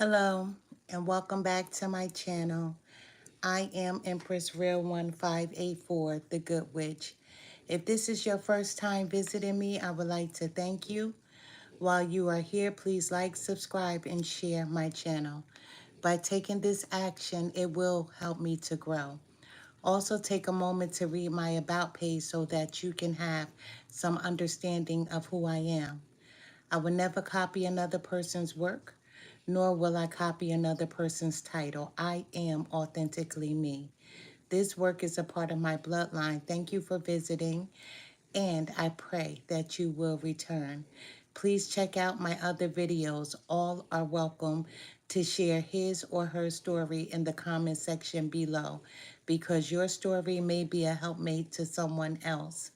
Hello and welcome back to my channel. I am Empress Real 1584, the Good Witch. If this is your first time visiting me, I would like to thank you. While you are here, please like, subscribe, and share my channel. By taking this action, it will help me to grow. Also, take a moment to read my About page so that you can have some understanding of who I am. I will never copy another person's work, nor will I copy another person's title. I am authentically me. This work is a part of my bloodline. Thank you for visiting, and I pray that you will return. Please check out my other videos. All are welcome to share his or her story in the comment section below, because your story may be a helpmate to someone else.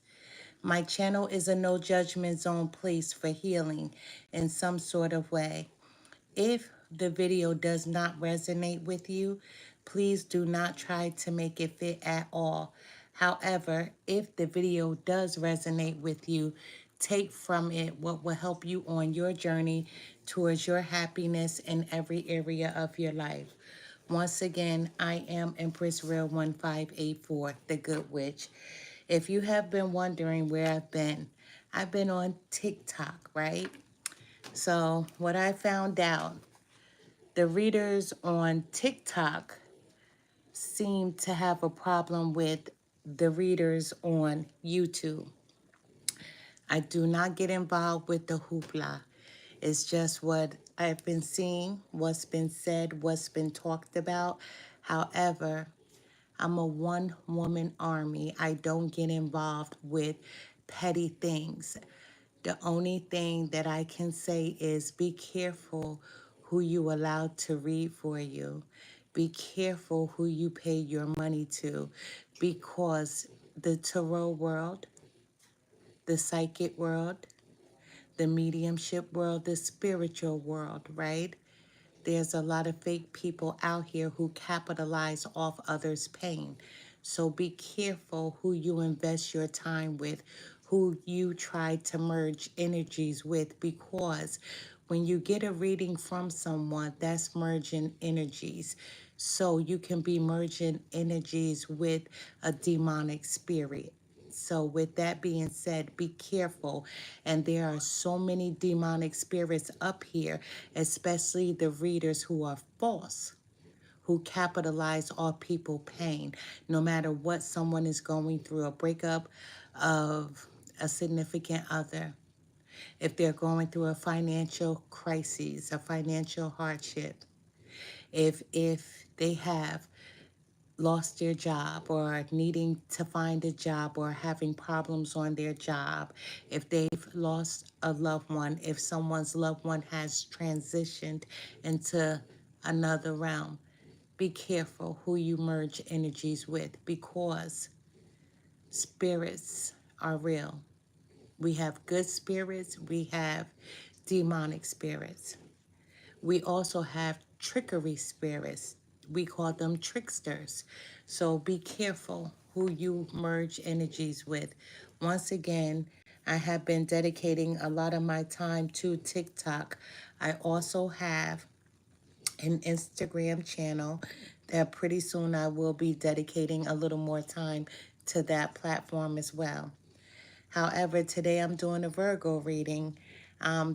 My channel is a no judgment zone place for healing in some sort of way. If the video does not resonate with you, please do not try to make it fit at all. However, if the video does resonate with you, take from it what will help you on your journey towards your happiness in every area of your life. Once again, I am Empress Real 1584, the Good Witch. If you have been wondering where I've been on TikTok, right? So what I found out, the readers on TikTok seem to have a problem with the readers on YouTube. I do not get involved with the hoopla. It's just what I've been seeing, what's been said, what's been talked about. However, I'm a one-woman army. I don't get involved with petty things. The only thing that I can say is be careful who you allow to read for you. Be careful who you pay your money to, because the tarot world, the psychic world, the mediumship world, the spiritual world, right? There's a lot of fake people out here who capitalize off others' pain. So be careful who you invest your time with, who you try to merge energies with, because when you get a reading from someone, that's merging energies. So you can be merging energies with a demonic spirit. So with that being said, be careful. And there are so many demonic spirits up here, especially the readers who are false, who capitalize off people pain. No matter what someone is going through, a breakup of a significant other, if they're going through a financial crisis, a financial hardship, if they have lost their job or needing to find a job or having problems on their job, if they've lost a loved one, if someone's loved one has transitioned into another realm, be careful who you merge energies with, because spirits are real. We have good spirits, we have demonic spirits. We also have trickery spirits. We call them tricksters. So be careful who you merge energies with. Once again, I have been dedicating a lot of my time to TikTok. I also have an Instagram channel that pretty soon I will be dedicating a little more time to that platform as well. However, today I'm doing a Virgo reading.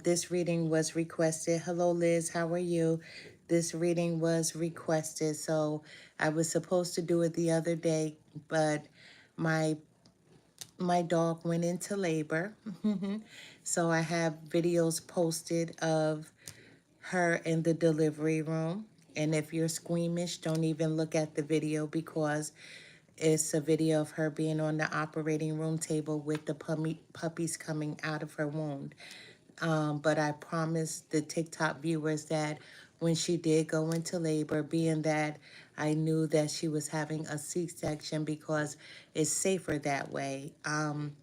This reading was requested. Hello, Liz. How are you? This reading was requested. So I was supposed to do it the other day, but my dog went into labor. So I have videos posted of her in the delivery room. And if you're squeamish, don't even look at the video, because it's a video of her being on the operating room table with the puppies coming out of her wound. But I promised the TikTok viewers that when she did go into labor, being that I knew that she was having a C-section, because it's safer that way. And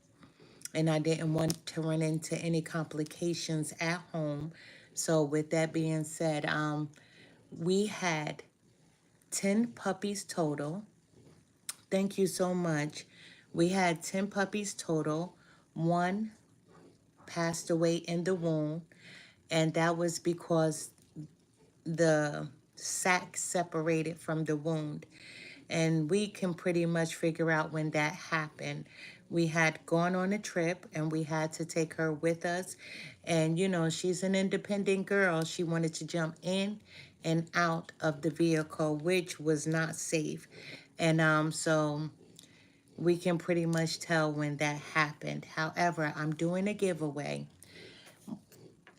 I didn't want to run into any complications at home. So with that being said, we had 10 puppies total. Thank you so much. We had 10 puppies total. One passed away in the womb, and that was because the sac separated from the wound. And we can pretty much figure out when that happened. We had gone on a trip and we had to take her with us. And, you know, she's an independent girl. She wanted to jump in and out of the vehicle, which was not safe. And so we can pretty much tell when that happened. However, I'm doing a giveaway.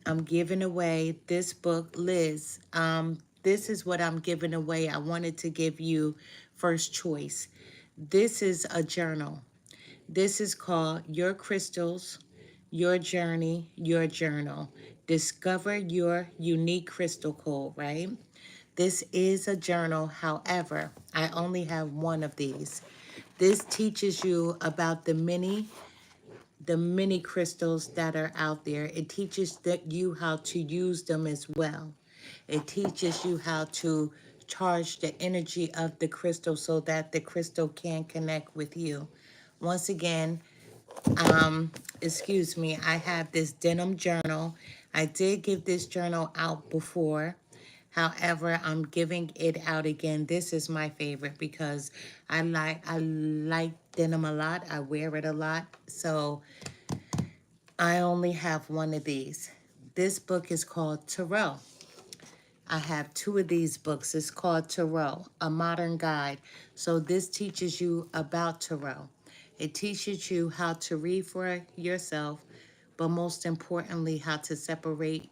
I'm giving away this book, Liz. This is what I'm giving away. I wanted to give you first choice. This is a journal. This is called Your Crystals, Your Journey, Your Journal. Discover your unique crystal code, right? This is a journal. However, I only have one of these. This teaches you about the many crystals that are out there. It teaches that you how to use them as well. It teaches you how to charge the energy of the crystal so that the crystal can connect with you. Once again, excuse me, I have this denim journal. I did give this journal out before. However, I'm giving it out again. This is my favorite because I like denim a lot. I wear it a lot. So I only have one of these. This book is called Tarot. I have two of these books. It's called Tarot, A Modern Guide. So this teaches you about Tarot. It teaches you how to read for yourself, but most importantly, how to separate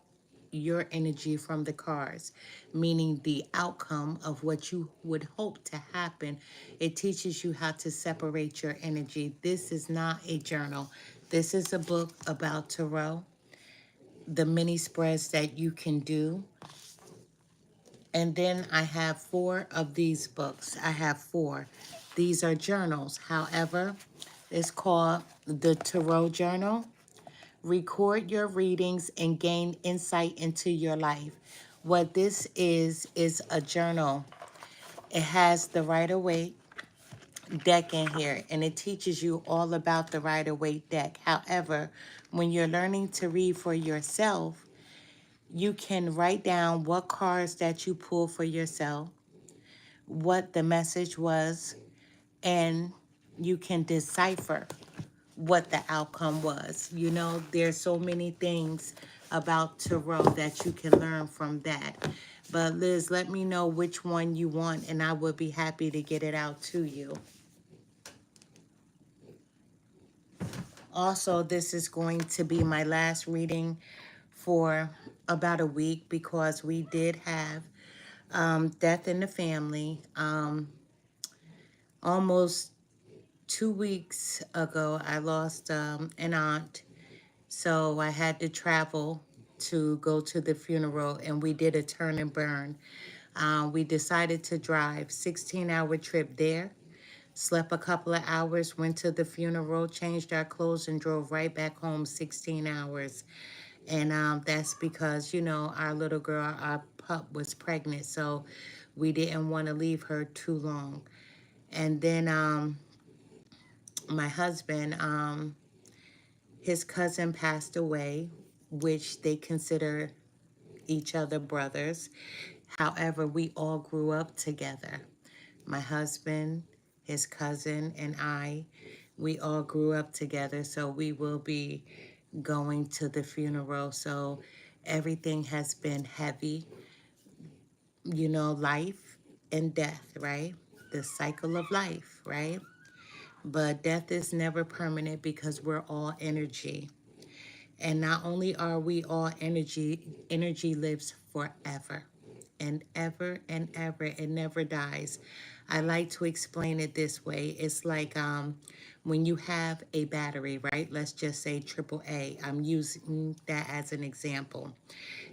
your energy from the cards, meaning the outcome of what you would hope to happen. It teaches you how to separate your energy. This is not a journal. This is a book about Tarot, the mini spreads that you can do. And then I have four of these books. I have four. These are journals. However, it's called the Tarot Journal. Record your readings and gain insight into your life. What this is a journal. It has the Rider-Waite deck in here, and it teaches you all about the Rider-Waite deck. However, when you're learning to read for yourself, you can write down what cards that you pull for yourself, what the message was, and you can decipher what the outcome was. You know, there's so many things about tarot that you can learn from that. But Liz, let me know which one you want, and I would be happy to get it out to you. Also, this is going to be my last reading for about a week because we did have death in the family. Almost 2 weeks ago, I lost an aunt. So I had to travel to go to the funeral, and we did a turn and burn. We decided to drive 16-hour trip there, slept a couple of hours, went to the funeral, changed our clothes, and drove right back home 16 hours. And that's because, you know, our little girl, our pup, was pregnant, so we didn't want to leave her too long. And then my husband, his cousin passed away, which they consider each other brothers. However, we all grew up together. My husband, his cousin, and I, we all grew up together. So we will be going to the funeral. So everything has been heavy, you know, life and death, right? The cycle of life, right? But death is never permanent because we're all energy. And not only are we all energy, energy lives forever and ever and ever. It never dies. I like to explain it this way. It's like when you have a battery, right? Let's just say triple A. I'm using that as an example.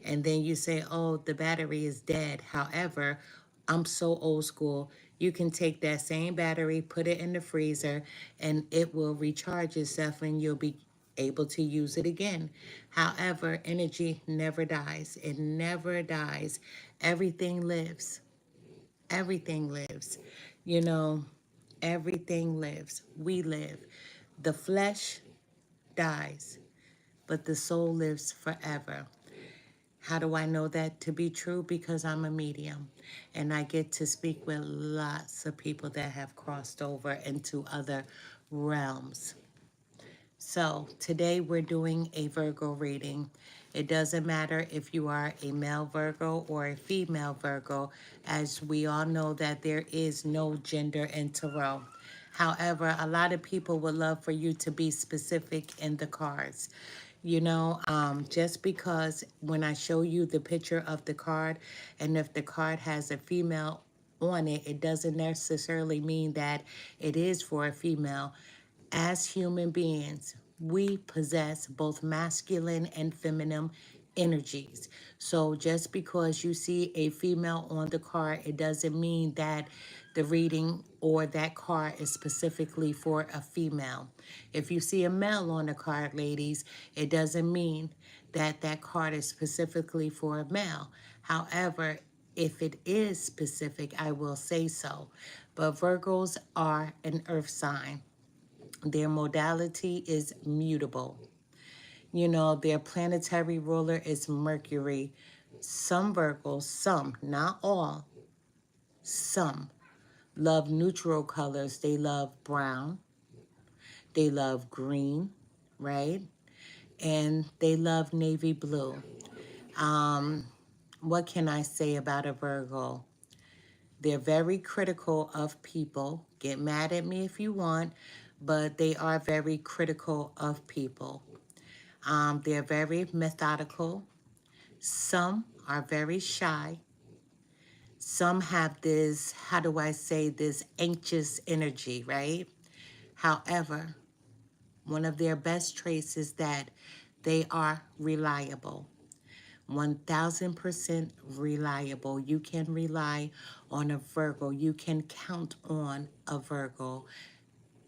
And then you say, oh, the battery is dead. However, I'm so old school. You can take that same battery, put it in the freezer, and it will recharge itself and you'll be able to use it again. However, energy never dies. It never dies. Everything lives. Everything lives. You know, everything lives. We live. The flesh dies, but the soul lives forever. How do I know that to be true? Because I'm a medium and I get to speak with lots of people that have crossed over into other realms. So today we're doing a Virgo reading. It doesn't matter if you are a male Virgo or a female Virgo, as we all know that there is no gender in tarot. However, a lot of people would love for you to be specific in the cards. Just because when I show you the picture of the card, and if the card has a female on it, it doesn't necessarily mean that it is for a female. As human beings, we possess both masculine and feminine energies. So just because you see a female on the card, it doesn't mean that the reading or that card is specifically for a female. If you see a male on the card, ladies, it doesn't mean that that card is specifically for a male. However, if it is specific, I will say so. But Virgos are an earth sign. Their modality is mutable. Their planetary ruler is Mercury. Some Virgos, some, not all, some love neutral colors. They love brown, they love green, right? And they love navy blue. What can I say about a Virgo? They're very critical of people. Get mad at me if you want, but they are very critical of people. They're very methodical. Some are very shy. Some have this, how do I say, this anxious energy, right? However, one of their best traits is that they are reliable. 1000% reliable. You can rely on a Virgo. You can count on a Virgo.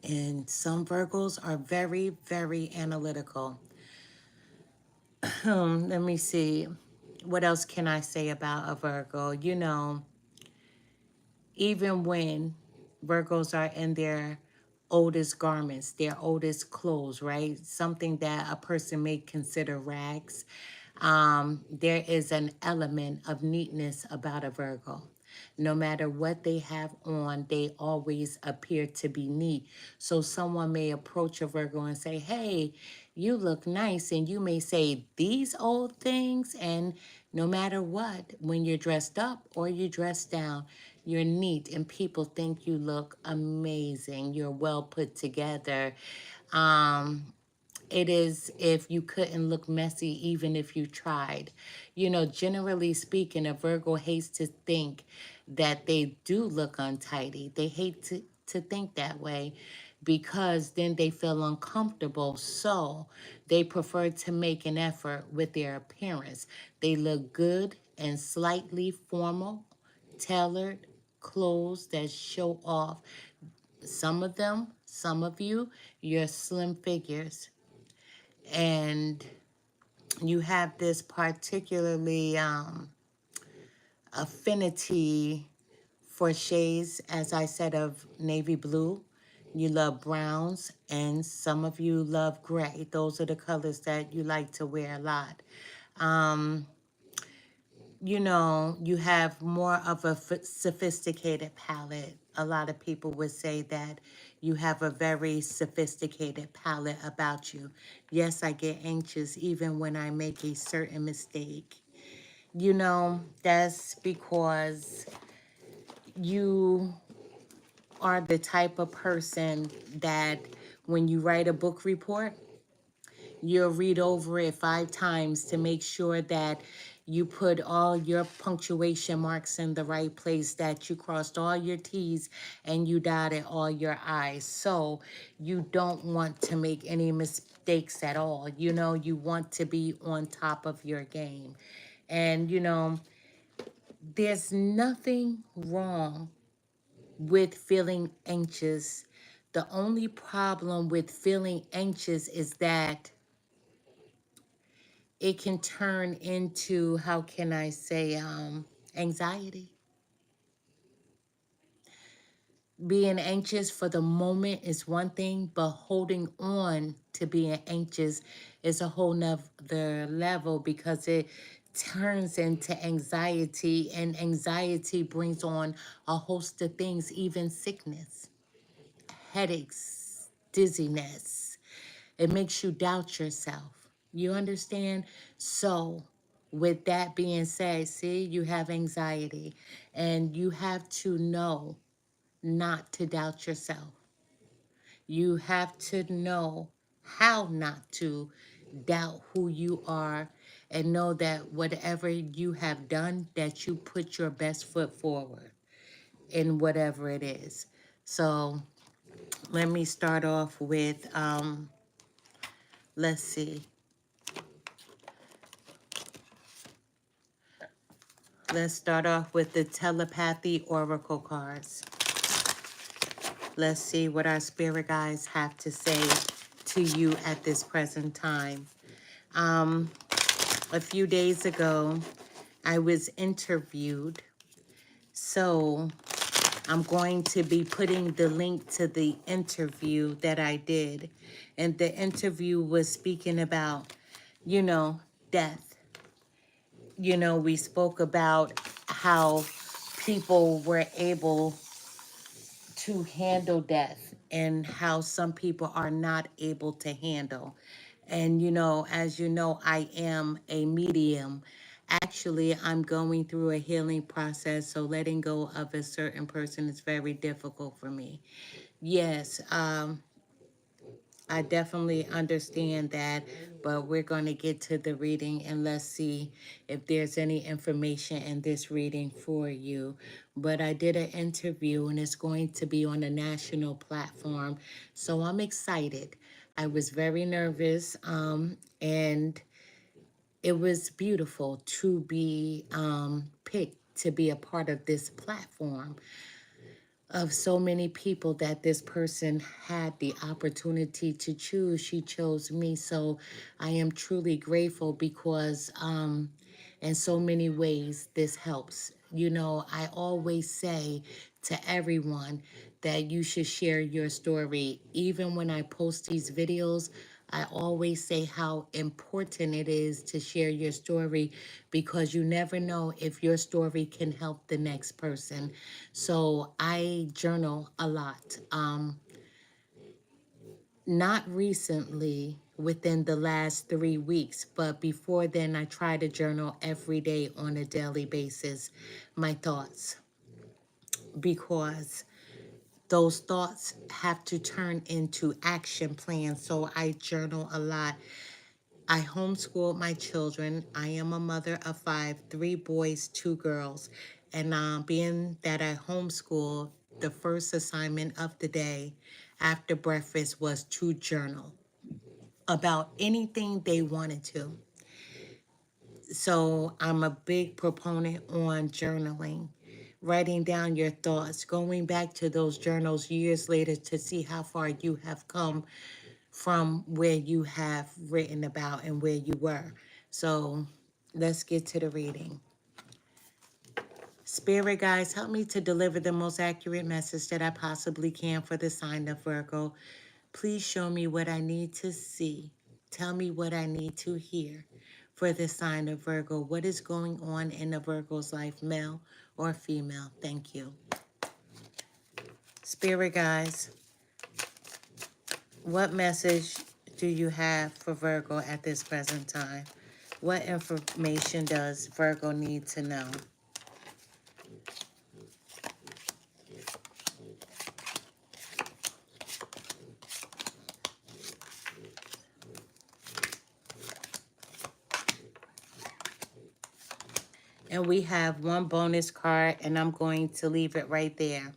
And some Virgos are very, very analytical. Let me see. What else can I say about a Virgo? Even when Virgos are in their oldest garments, their oldest clothes, right? Something that a person may consider rags. There is an element of neatness about a Virgo. No matter what they have on, they always appear to be neat. So someone may approach a Virgo and say, hey, you look nice. And you may say these old things. And no matter what, when you're dressed up or you dress down, you're neat and people think you look amazing. You're well put together. Um, it is if you couldn't look messy even if you tried. Generally speaking, a Virgo hates to think that they do look untidy. They hate to think that way because then they feel uncomfortable. So they prefer to make an effort with their appearance. They look good and slightly formal, tailored clothes that show off. Some of them, some of you, your slim figures, and you have this particularly affinity for shades, as I said, of navy blue. You love browns, and some of you love gray. Those are the colors that you like to wear a lot. Um, you have more of a sophisticated palette. A lot of people would say that you have a very sophisticated palette about you. Yes, I get anxious even when I make a certain mistake. That's because you are the type of person that when you write a book report, you'll read over it 5 times to make sure that you put all your punctuation marks in the right place, that you crossed all your T's and you dotted all your I's. So you don't want to make any mistakes at all. You want to be on top of your game. And, there's nothing wrong with feeling anxious. The only problem with feeling anxious is that it can turn into, how can I say, anxiety. Being anxious for the moment is one thing, but holding on to being anxious is a whole nother level because it turns into anxiety, and anxiety brings on a host of things, even sickness, headaches, dizziness. It makes you doubt yourself. You understand? So, with that being said, see, you have anxiety, and you have to know not to doubt yourself. You have to know how not to doubt who you are, and know that whatever you have done, that you put your best foot forward in whatever it is. So let me start off with, let's see. Let's start off with the telepathy oracle cards. Let's see what our spirit guides have to say to you at this present time. A few days ago, I was interviewed. So I'm going to be putting the link to the interview that I did. And the interview was speaking about, you know, death. You know, we spoke about how people were able to handle death and how some people are not able to handle. And, you know, as you know, I am a medium. Actually, I'm going through a healing process, so letting go of a certain person is very difficult for me. Yes, I definitely understand that, but we're going to get to the reading, and let's see if there's any information in this reading for you. But I did an interview, and it's going to be on a national platform, so I'm excited. I was very nervous, and it was beautiful to be picked to be a part of this platform of so many people that this person had the opportunity to choose. She chose me. So I am truly grateful because in so many ways this helps. You know, I always say to everyone that you should share your story. Even when I post these videos, I always say how important it is to share your story, because you never know if your story can help the next person. So I journal a lot. Not recently, within the last 3 weeks, but before then, I try to journal every day on a daily basis, my thoughts, because those thoughts have to turn into action plans. So I journal a lot. I homeschooled my children. I am a mother of five, 3 boys, 2 girls. And being that I homeschool, the first assignment of the day after breakfast was to journal about anything they wanted to. So I'm a big proponent on journaling, writing down your thoughts, going back to those journals years later to see how far you have come from where you have written about and where you were. So let's get to the reading. Spirit guides, help me to deliver the most accurate message that I possibly can for the sign of Virgo. Please show me what I need to see. Tell me what I need to hear for the sign of Virgo. What is going on in a Virgo's life, male or female? Thank you. Spirit guides, what message do you have for Virgo at this present time? What information does Virgo need to know? And we have one bonus card, and I'm going to leave it right there.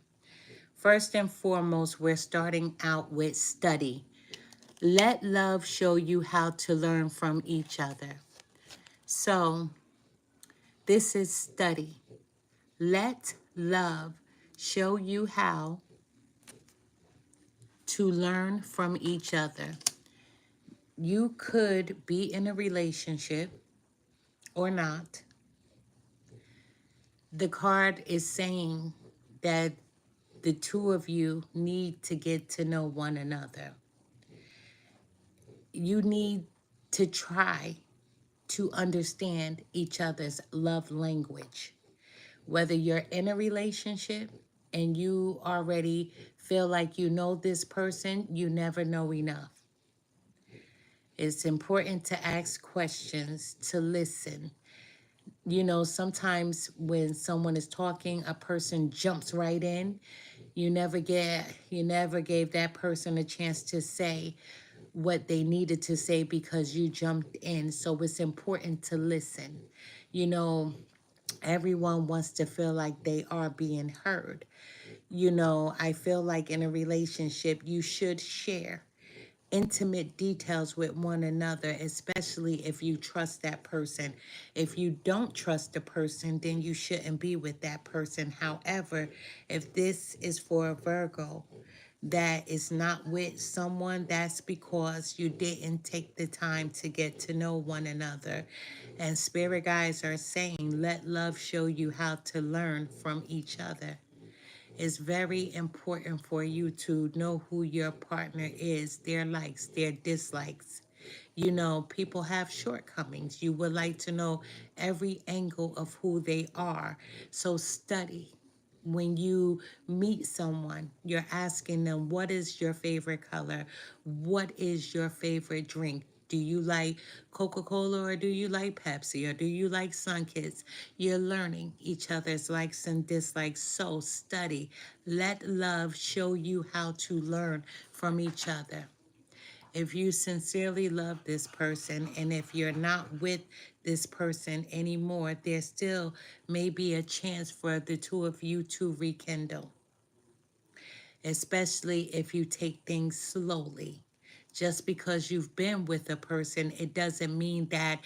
First and foremost, we're starting out with study. Let love show you how to learn from each other. So this is study. Let love show you how to learn from each other. You could be in a relationship or not. The card is saying that the two of you need to get to know one another. You need to try to understand each other's love language. Whether you're in a relationship and you already feel like you know this person, you never know enough. It's important to ask questions, to listen. You know, sometimes when someone is talking, a person jumps right in. You never gave that person a chance to say what they needed to say because you jumped in. So it's important to listen. You know, everyone wants to feel like they are being heard. You know, I feel like in a relationship, you should share intimate details with one another, especially if you trust that person. If you don't trust the person, then you shouldn't be with that person. However, if this is for a Virgo that is not with someone, that's because you didn't take the time to get to know one another. And spirit guides are saying, let love show you how to learn from each other. It's very important for you to know who your partner is, their likes, their dislikes. You know, people have shortcomings. You would like to know every angle of who they are. So study. When you meet someone, you're asking them, what is your favorite color? What is your favorite drink? Do you like Coca-Cola or do you like Pepsi or do you like Sunkist? You're learning each other's likes and dislikes. So study. Let love show you how to learn from each other. If you sincerely love this person and if you're not with this person anymore, there still may be a chance for the two of you to rekindle, especially if you take things slowly. Just because you've been with a person, it doesn't mean that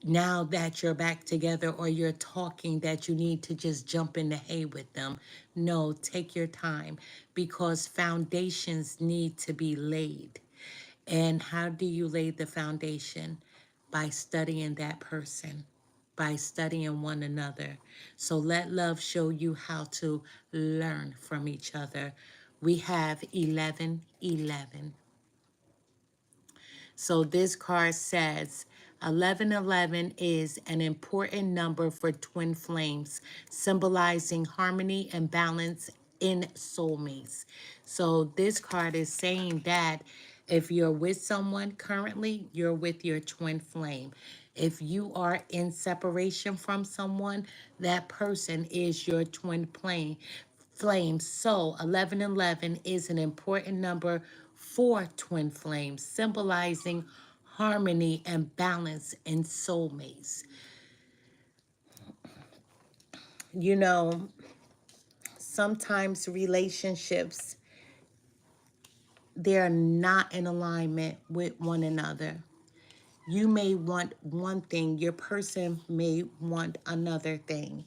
now that you're back together or you're talking that you need to just jump in the hay with them. No, take your time because foundations need to be laid. And how do you lay the foundation? By studying that person, by studying one another. So let love show you how to learn from each other. We have 1111. So this card says 1111 is an important number for twin flames, symbolizing harmony and balance in soulmates. So this card is saying that if you're with someone currently, you're with your twin flame. If you are in separation from someone, that person is your twin flame. So 1111 is an important number for twin flames, symbolizing harmony and balance in soulmates. You know, sometimes relationships, they're not in alignment with one another. You may want one thing, your person may want another thing.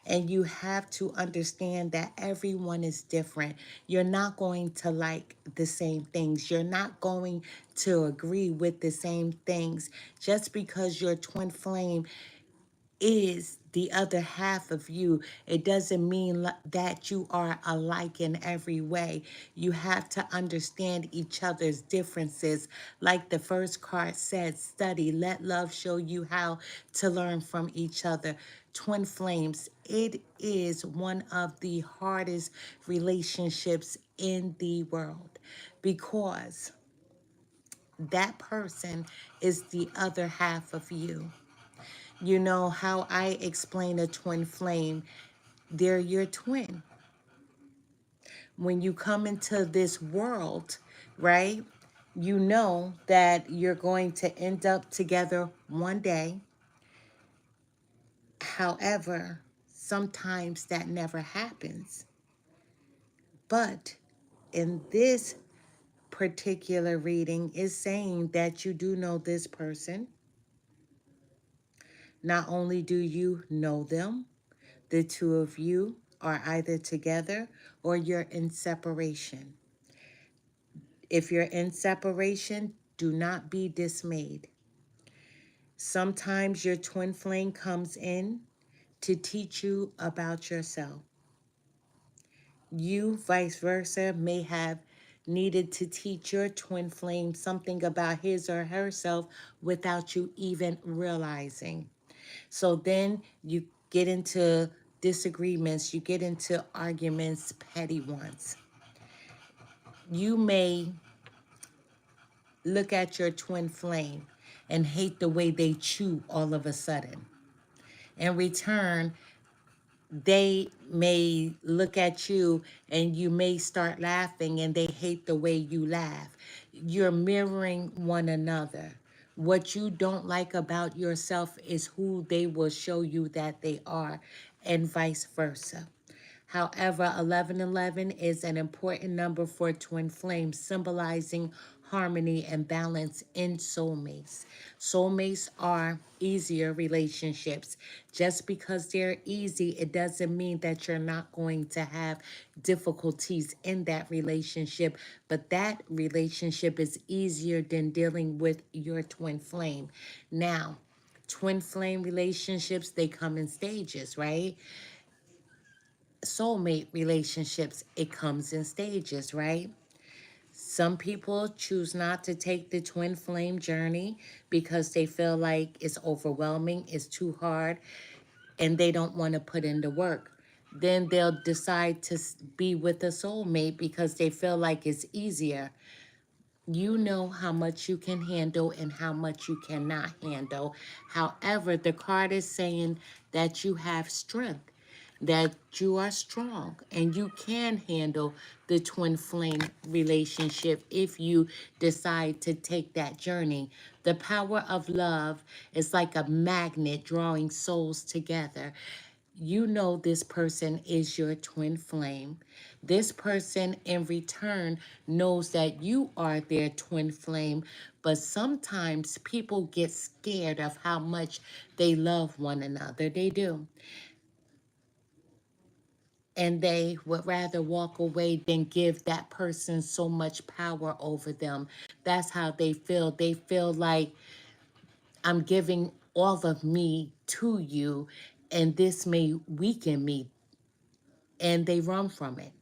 And you have to understand that everyone is different. You're not going to like the same things. You're not going to agree with the same things. Just because your twin flame is the other half of you, it doesn't mean that you are alike in every way. You have to understand each other's differences. Like the first card said, study, let love show you how to learn from each other. Twin flames, it is one of the hardest relationships in the world because that person is the other half of you. You know how I explain a twin flame? They're your twin. When you come into this world, right, you know that you're going to end up together one day. However, sometimes that never happens. But in this particular reading is saying that you do know this person. Not only do you know them, the two of you are either together or you're in separation. If you're in separation, do not be dismayed. Sometimes your twin flame comes in to teach you about yourself. You, vice versa, may have needed to teach your twin flame something about his or herself without you even realizing. So then you get into disagreements, you get into arguments, petty ones. You may look at your twin flame and hate the way they chew all of a sudden. In return, they may look at you and you may start laughing and they hate the way you laugh. You're mirroring one another. What you don't like about yourself is who they will show you that they are, and vice versa. However, 1111 is an important number for twin flames, symbolizing harmony and balance in soulmates. Soulmates are easier relationships. Just because they're easy, it doesn't mean that you're not going to have difficulties in that relationship, but that relationship is easier than dealing with your twin flame. Now, twin flame relationships, they come in stages, right? Soulmate relationships, it comes in stages, right? Some people choose not to take the twin flame journey because they feel like it's overwhelming, it's too hard, and they don't want to put in the work. Then they'll decide to be with a soulmate because they feel like it's easier. You know how much you can handle and how much you cannot handle. However, the card is saying that you have strength, that you are strong, and you can handle the twin flame relationship if you decide to take that journey. The power of love is like a magnet drawing souls together. You know this person is your twin flame. This person in return knows that you are their twin flame, but sometimes people get scared of how much they love one another. They do. And they would rather walk away than give that person so much power over them. That's how they feel. They feel like I'm giving all of me to you, and this may weaken me, and they run from it.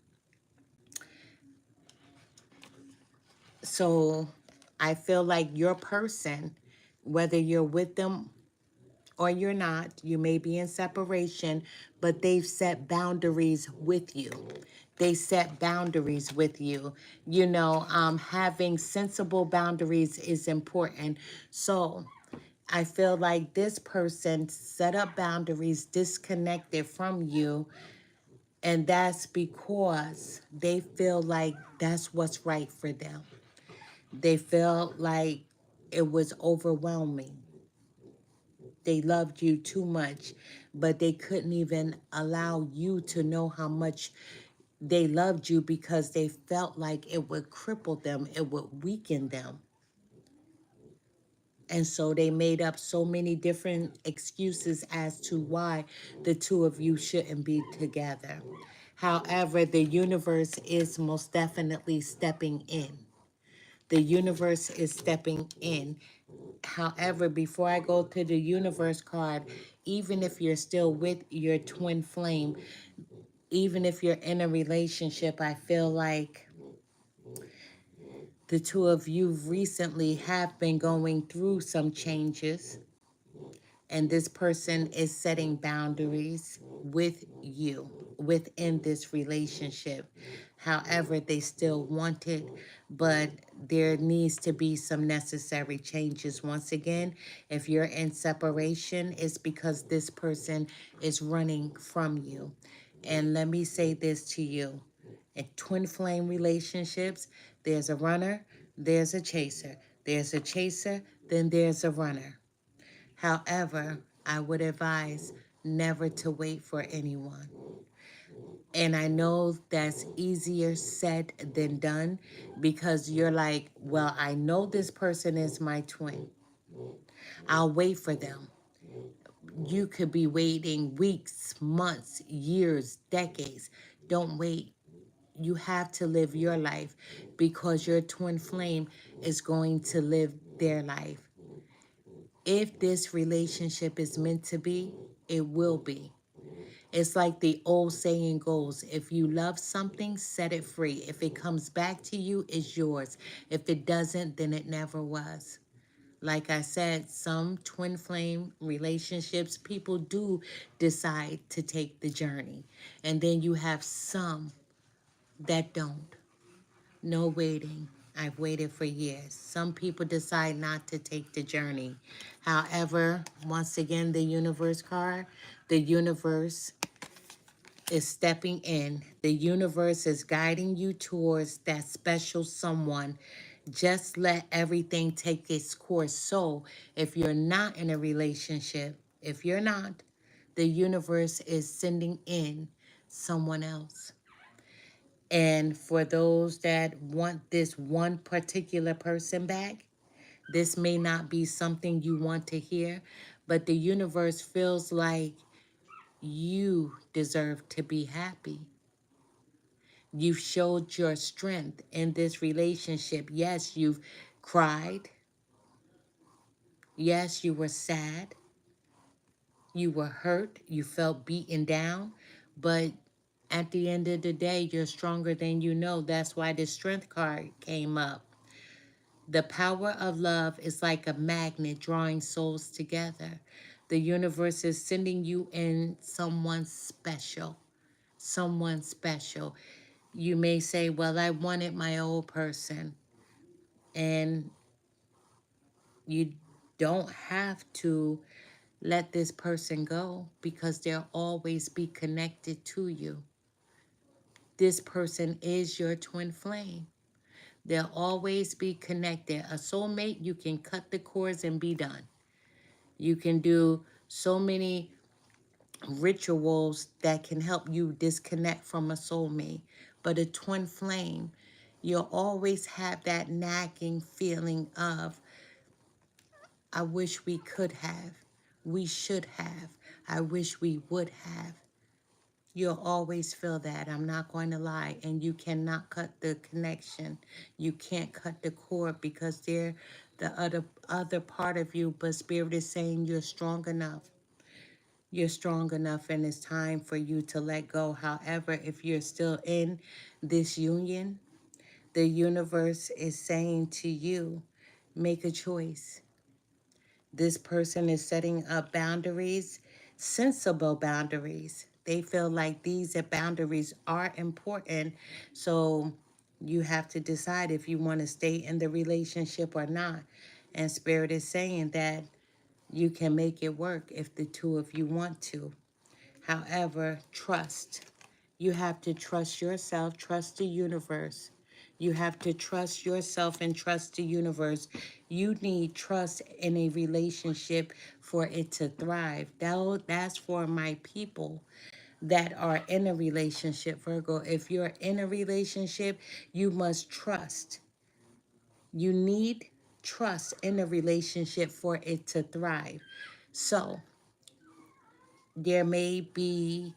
So I feel like your person, whether you're with them or you're not, you may be in separation, but they've set boundaries with you. They set boundaries with you. You know, having sensible boundaries is important. So I feel like this person set up boundaries, disconnected from you, and that's because they feel like that's what's right for them. They felt like it was overwhelming. They loved you too much, but they couldn't even allow you to know how much they loved you because they felt like it would cripple them, it would weaken them. And so they made up so many different excuses as to why the two of you shouldn't be together. However, the universe is most definitely stepping in. The universe is stepping in. However, before I go to the universe card, even if you're still with your twin flame, even if you're in a relationship, I feel like the two of you recently have been going through some changes, and this person is setting boundaries with you within this relationship. However, they still want it, but there needs to be some necessary changes. Once again, if you're in separation, it's because this person is running from you. And let me say this to you. In twin flame relationships, there's a runner, there's a chaser. There's a chaser, then there's a runner. However, I would advise never to wait for anyone. And I know that's easier said than done because you're like, well, I know this person is my twin. I'll wait for them. You could be waiting weeks, months, years, decades. Don't wait. You have to live your life because your twin flame is going to live their life. If this relationship is meant to be, it will be. It's like the old saying goes, if you love something, set it free. If it comes back to you, it's yours. If it doesn't, then it never was. Like I said, some twin flame relationships, people do decide to take the journey. And then you have some that don't. No waiting. I've waited for years. Some people decide not to take the journey. However, once again, the universe card, the universe is stepping in. The universe is guiding you towards that special someone. Just let everything take its course. So, if you're not in a relationship, if you're not, the universe is sending in someone else. And for those that want this one particular person back, this may not be something you want to hear, but the universe feels like you deserve to be happy. You've showed your strength in this relationship. Yes, you've cried. Yes, you were sad. You were hurt. You felt beaten down. But at the end of the day, you're stronger than you know. That's why the strength card came up. The power of love is like a magnet drawing souls together. The universe is sending you in someone special. Someone special. You may say, well, I wanted my old person. And you don't have to let this person go because they'll always be connected to you. This person is your twin flame. They'll always be connected. A soulmate, you can cut the cords and be done. You can do so many rituals that can help you disconnect from a soulmate. But a twin flame, you'll always have that nagging feeling of, I wish we could have. We should have. I wish we would have. You'll always feel that. I'm not going to lie. And you cannot cut the connection. You can't cut the cord because they're the other part of you. But Spirit is saying you're strong enough. You're strong enough and it's time for you to let go. However, if you're still in this union, the universe is saying to you, make a choice. This person is setting up boundaries, sensible boundaries. They feel like these boundaries are important. So you have to decide if you want to stay in the relationship or not. And Spirit is saying that you can make it work if the two of you want to. However, trust. You have to trust yourself, trust the universe. You have to trust yourself and trust the universe. You need trust in a relationship for it to thrive. That's for my people that are in a relationship, Virgo. If you're in a relationship, you must trust. You need trust in a relationship for it to thrive. So there may be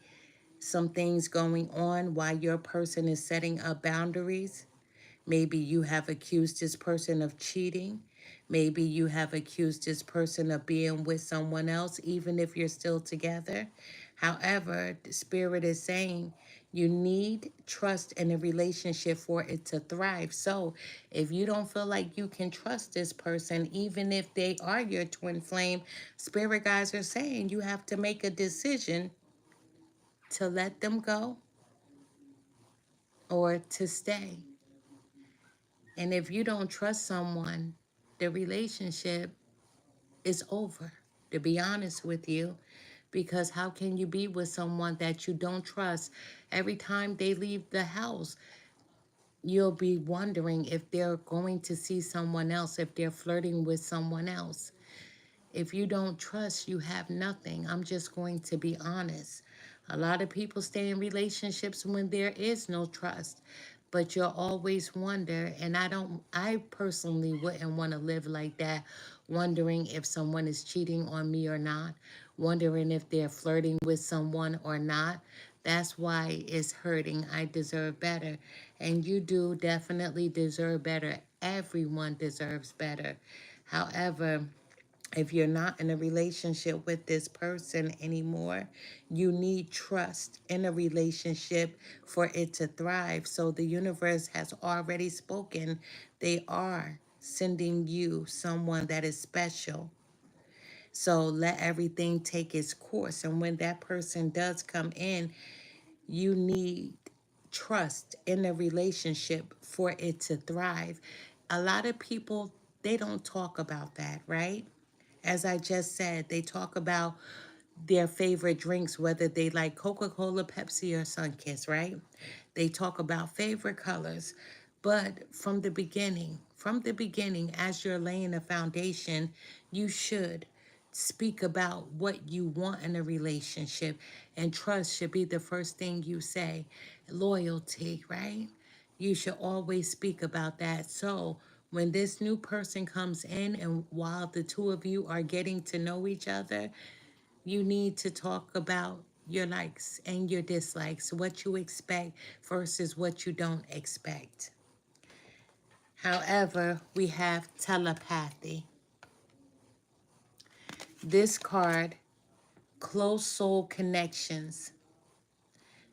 some things going on while your person is setting up boundaries. Maybe you have accused this person of cheating. Maybe you have accused this person of being with someone else, even if you're still together. However, the Spirit is saying you need trust in a relationship for it to thrive. So if you don't feel like you can trust this person, even if they are your twin flame, Spirit guides are saying you have to make a decision to let them go or to stay. And if you don't trust someone, the relationship is over, to be honest with you. Because how can you be with someone that you don't trust? Every time they leave the house, you'll be wondering if they're going to see someone else, if they're flirting with someone else. If you don't trust, you have nothing. I'm just going to be honest. A lot of people stay in relationships when there is no trust, but you'll always wonder, and I personally wouldn't want to live like that, wondering if someone is cheating on me or not, wondering if they're flirting with someone or not. That's why it's hurting. I deserve better. And you do definitely deserve better. Everyone deserves better. However, If you're not in a relationship with this person anymore, you need trust in a relationship for it to thrive. So the universe has already spoken. They are sending you someone that is special. So let everything take its course. And when that person does come in, you need trust in a relationship for it to thrive. A lot of people, they don't talk about that, right? As I just said, they talk about their favorite drinks, whether they like Coca-Cola, Pepsi, or Sunkist, right? They talk about favorite colors. But from the beginning, as you're laying a foundation, you should speak about what you want in a relationship. And trust should be the first thing you say. Loyalty, right? You should always speak about that. So when this new person comes in and while the two of you are getting to know each other, you need to talk about your likes and your dislikes, what you expect versus what you don't expect. However, we have telepathy. This card, close soul connections.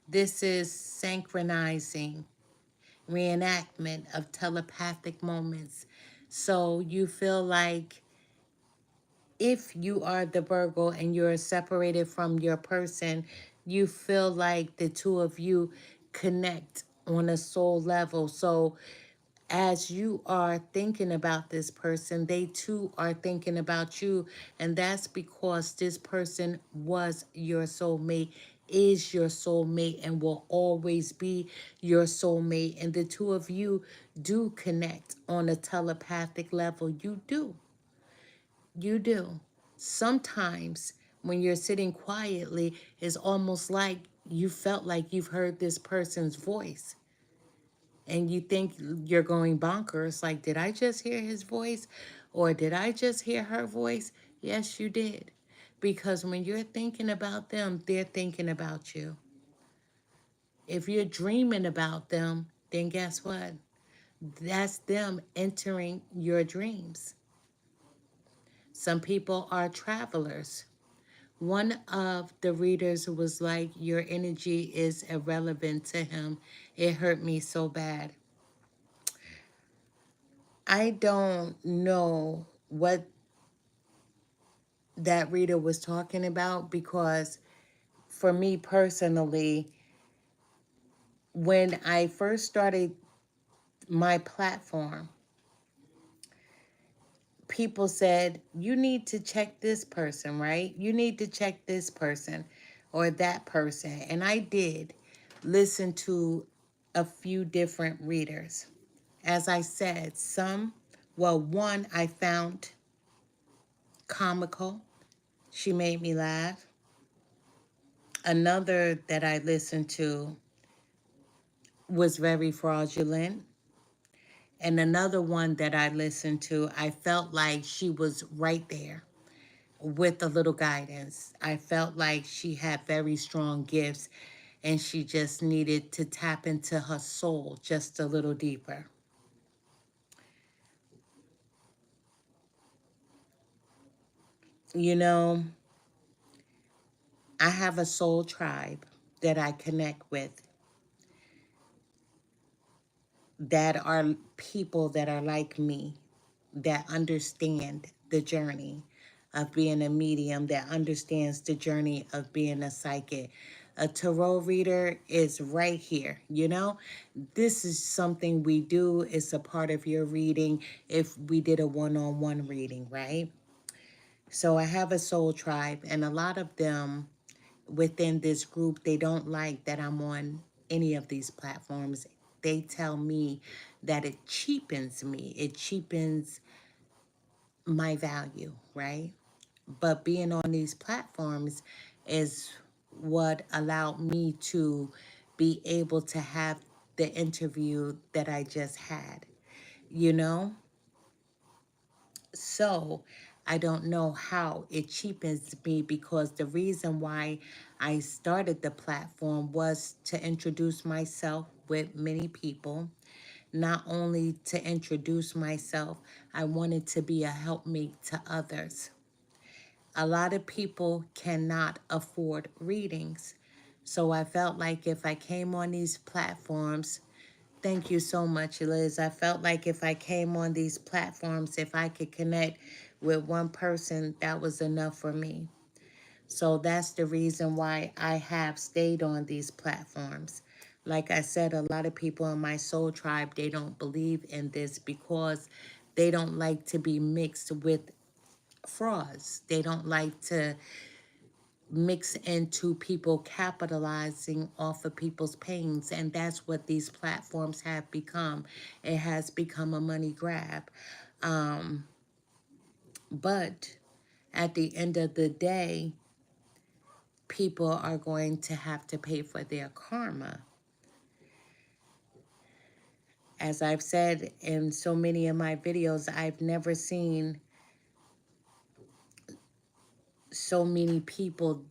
This is synchronizing, reenactment of telepathic moments. So you feel like if you are the Virgo and you're separated from your person, you feel like the two of you connect on a soul level. So as you are thinking about this person, they too are thinking about you. And that's because this person was your soulmate, is your soulmate, and will always be your soulmate. And the two of you do connect on a telepathic level. You do. You do. Sometimes when you're sitting quietly, it's almost like you felt like you've heard this person's voice and you think you're going bonkers. Like, did I just hear his voice or did I just hear her voice? Yes, you did. Because when you're thinking about them, they're thinking about you. If you're dreaming about them, then guess what? That's them entering your dreams. Some people are travelers. One of the readers was like, your energy is irrelevant to him. It hurt me so bad. I don't know what that reader was talking about because for me personally, when I first started my platform, people said, you need to check this person, right? You need to check this person or that person. And I did listen to a few different readers. As I said, one I found comical. She made me laugh. Another that I listened to was very fraudulent. And another one that I listened to, I felt like she was right there with a little guidance. I felt like she had very strong gifts and she just needed to tap into her soul just a little deeper. You know, I have a soul tribe that I connect with that are people that are like me, that understand the journey of being a medium, that understands the journey of being a psychic. A tarot reader is right here, you know? This is something we do. It's a part of your reading if we did a one-on-one reading, right? So I have a soul tribe, and a lot of them within this group, they don't like that I'm on any of these platforms. They tell me that it cheapens me. It cheapens my value, right? But being on these platforms is what allowed me to be able to have the interview that I just had, you know? So I don't know how it cheapens me because the reason why I started the platform was to introduce myself with many people. Not only to introduce myself, I wanted to be a helpmate to others. A lot of people cannot afford readings. So I felt like if I came on these platforms, thank you so much, Liz. I felt like if I came on these platforms, if I could connect with one person, that was enough for me. So that's the reason why I have stayed on these platforms. Like I said, a lot of people in my soul tribe, they don't believe in this because they don't like to be mixed with frauds. They don't like to mix into people capitalizing off of people's pains. And that's what these platforms have become. It has become a money grab. But at the end of the day, people are going to have to pay for their karma. As I've said in so many of my videos, I've never seen so many people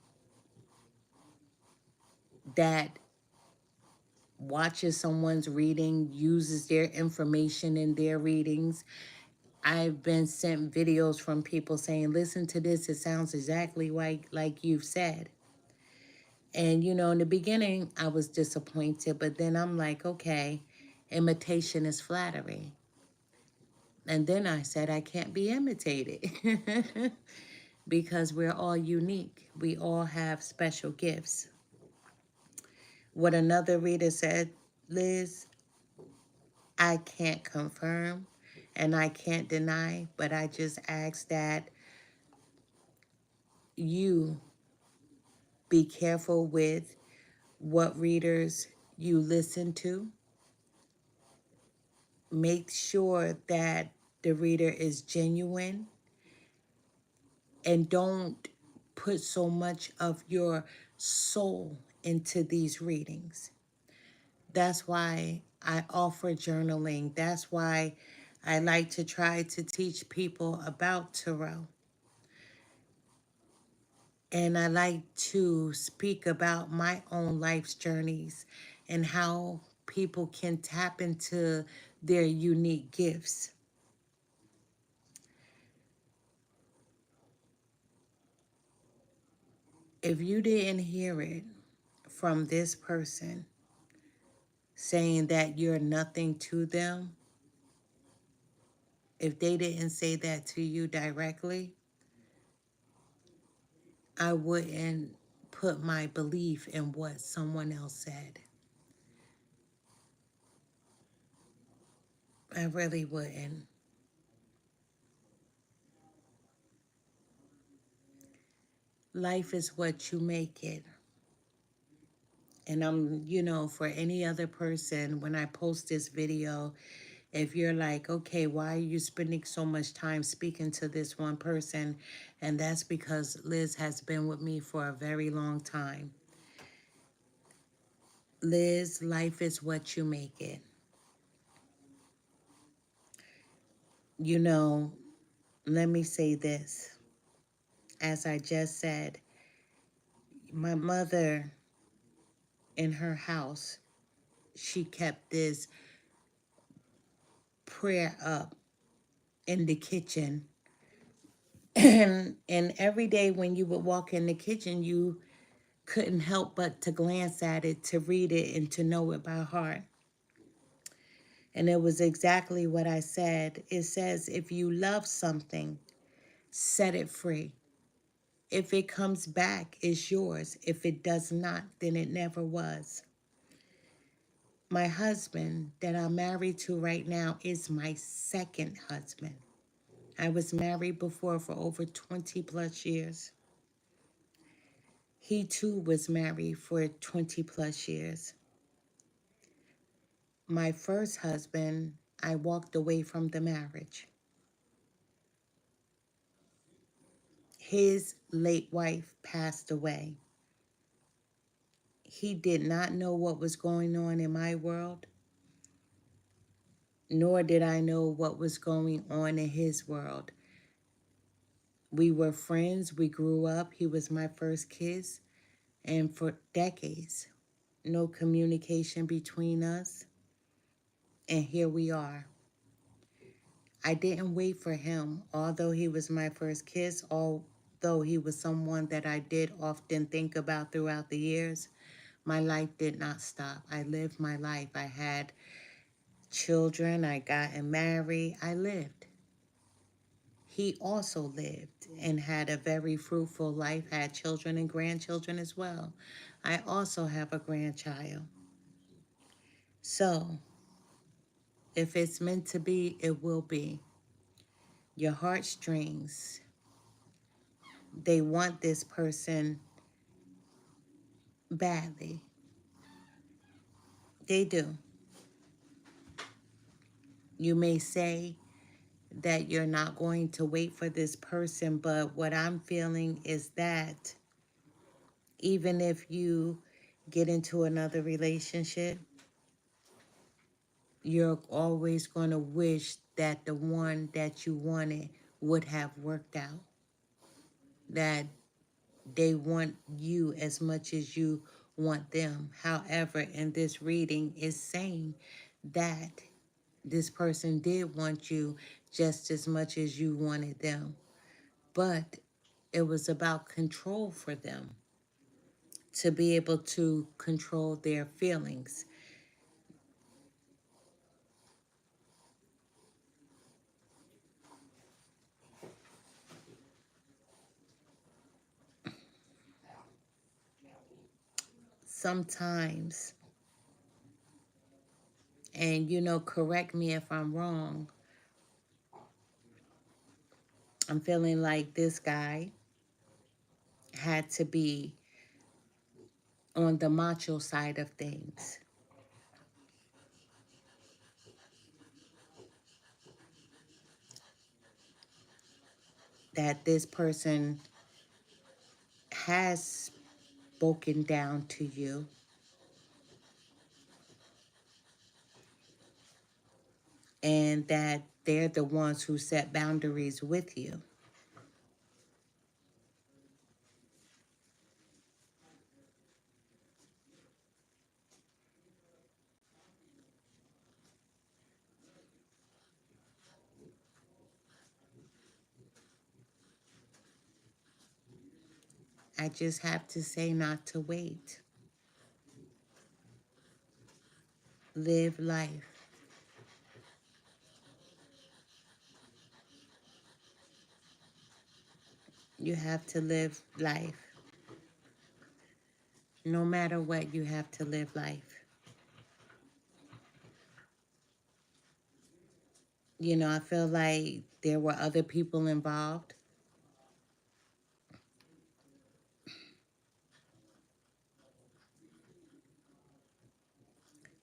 that watches someone's reading, uses their information in their readings. I've been sent videos from people saying, listen to this, it sounds exactly like you've said. And, you know, in the beginning, I was disappointed, but then I'm like, okay, imitation is flattery. And then I said, I can't be imitated because we're all unique. We all have special gifts. What another reader said, Liz, I can't confirm and I can't deny, but I just ask that you be careful with what readers you listen to. Make sure that the reader is genuine and don't put so much of your soul into these readings. That's why I offer journaling. That's why I like to try to teach people about tarot. And I like to speak about my own life's journeys and how people can tap into their unique gifts. If you didn't hear it from this person saying that you're nothing to them, if they didn't say that to you directly, I wouldn't put my belief in what someone else said. I really wouldn't. Life is what you make it. And I'm, you know, for any other person, when I post this video, if you're like, okay, why are you spending so much time speaking to this one person? And that's because Liz has been with me for a very long time. Liz, life is what you make it. You know, let me say this. As I just said, my mother in her house, she kept this prayer up in the kitchen. And every day when you would walk in the kitchen, you couldn't help but to glance at it, to read it, and to know it by heart. And it was exactly what I said. It says, if you love something, set it free. If it comes back, it's yours. If it does not, then it never was. My husband that I'm married to right now is my second husband. I was married before for over 20 plus years. He too was married for 20 plus years. My first husband, I walked away from the marriage. His late wife passed away. He did not know what was going on in my world, nor did I know what was going on in his world. We were friends. We grew up. He was my first kiss. And for decades, no communication between us. And here we are. I didn't wait for him, although he was my first kiss. though he was someone that I did often think about throughout the years, my life did not stop. I lived my life. I had children. I got married. I lived. He also lived and had a very fruitful life, had children and grandchildren as well. I also have a grandchild. So, if it's meant to be, it will be. Your heartstrings, they want this person badly. They do. You may say that you're not going to wait for this person, but what I'm feeling is that even if you get into another relationship, you're always going to wish that the one that you wanted would have worked out. That they want you as much as you want them. However, in this reading, it's saying that this person did want you just as much as you wanted them. But it was about control for them, to be able to control their feelings. Sometimes, and correct me if I'm wrong, I'm feeling like this guy had to be on the macho side of things. That this person has spoken down to you, and that they're the ones who set boundaries with you. I just have to say not to wait. Live life. You have to live life. No matter what, you have to live life. I feel like there were other people involved.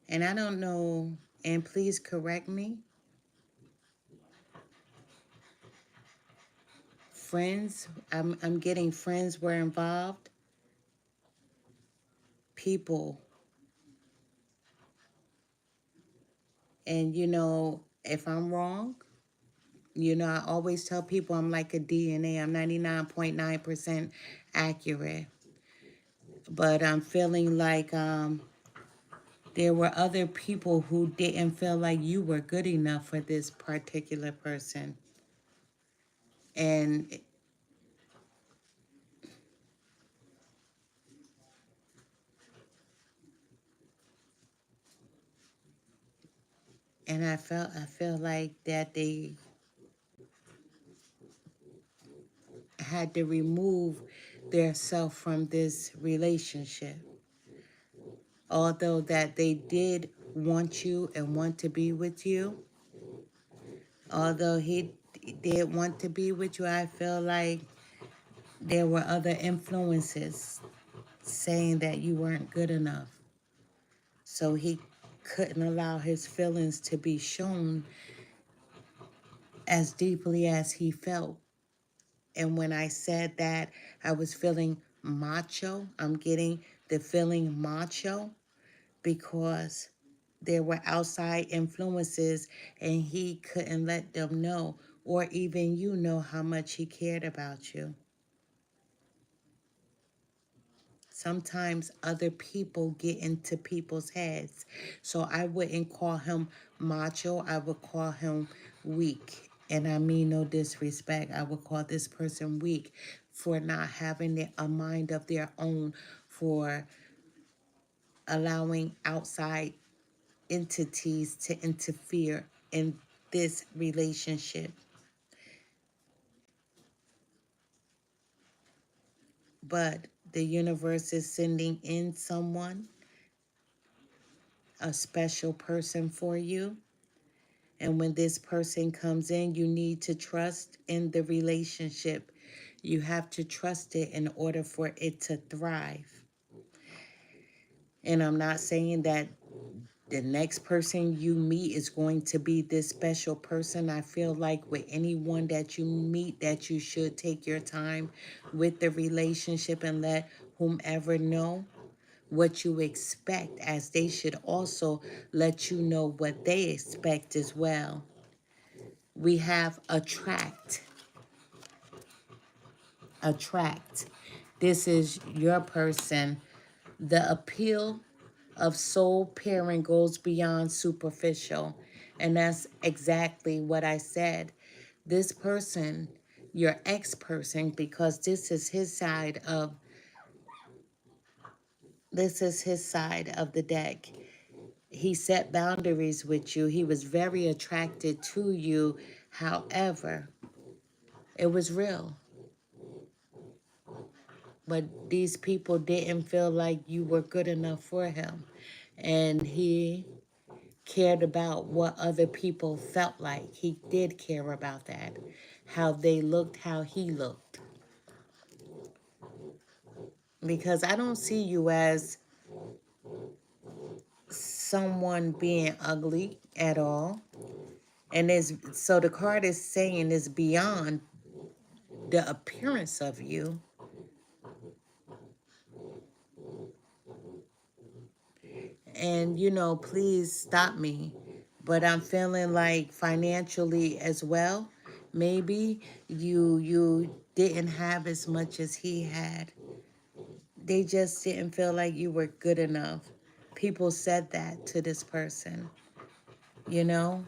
And I don't know, and please correct me, friends, I'm getting friends were involved, people. And if I'm wrong, I always tell people I'm like a DNA. I'm 99.9% accurate. But I'm feeling like there were other people who didn't feel like you were good enough for this particular person. And I feel like that they had to remove their self from this relationship. Although that they did want you and want to be with you, although he did want to be with you, I feel like there were other influences saying that you weren't good enough. So he couldn't allow his feelings to be shown as deeply as he felt. And when I said that I was feeling macho, I'm getting the feeling macho because there were outside influences and he couldn't let them know, or even how much he cared about you. Sometimes other people get into people's heads. So I wouldn't call him macho. I would call him weak. And I mean no disrespect. I would call this person weak for not having a mind of their own, for allowing outside entities to interfere in this relationship. But the universe is sending in someone, a special person for you. And when this person comes in, you need to trust in the relationship. You have to trust it in order for it to thrive. And I'm not saying that the next person you meet is going to be this special person. I feel like with anyone that you meet, that you should take your time with the relationship and let whomever know what you expect, as they should also let you know what they expect as well. We have attract. Attract. This is your person. The appeal of soul pairing goes beyond superficial. And that's exactly what I said. This person, your ex-person, because this is his side of the deck. He set boundaries with you. He was very attracted to you. However, it was real. But these people didn't feel like you were good enough for him. And he cared about what other people felt like. He did care about that. How they looked, how he looked. Because I don't see you as someone being ugly at all. And so the card is saying it's beyond the appearance of you. And, please stop me. But I'm feeling like financially as well, maybe you didn't have as much as he had. They just didn't feel like you were good enough. People said that to this person. You know,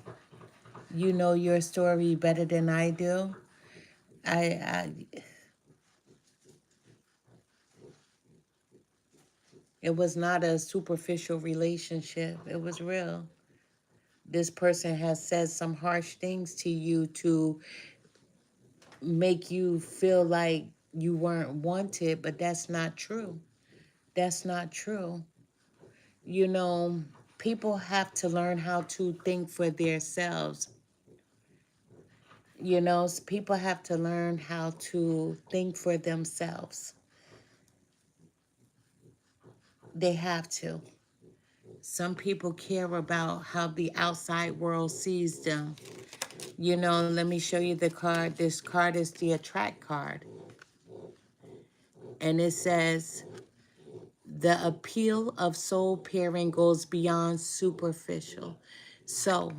you know your story better than I do. I It was not a superficial relationship. It was real. This person has said some harsh things to you to make you feel like you weren't wanted, but that's not true. That's not true. You know, people have to learn how to think for themselves. People have to learn how to think for themselves. They have to. Some people care about how the outside world sees them. Let me show you the card. This card is the attract card. And it says, the appeal of soul pairing goes beyond superficial. So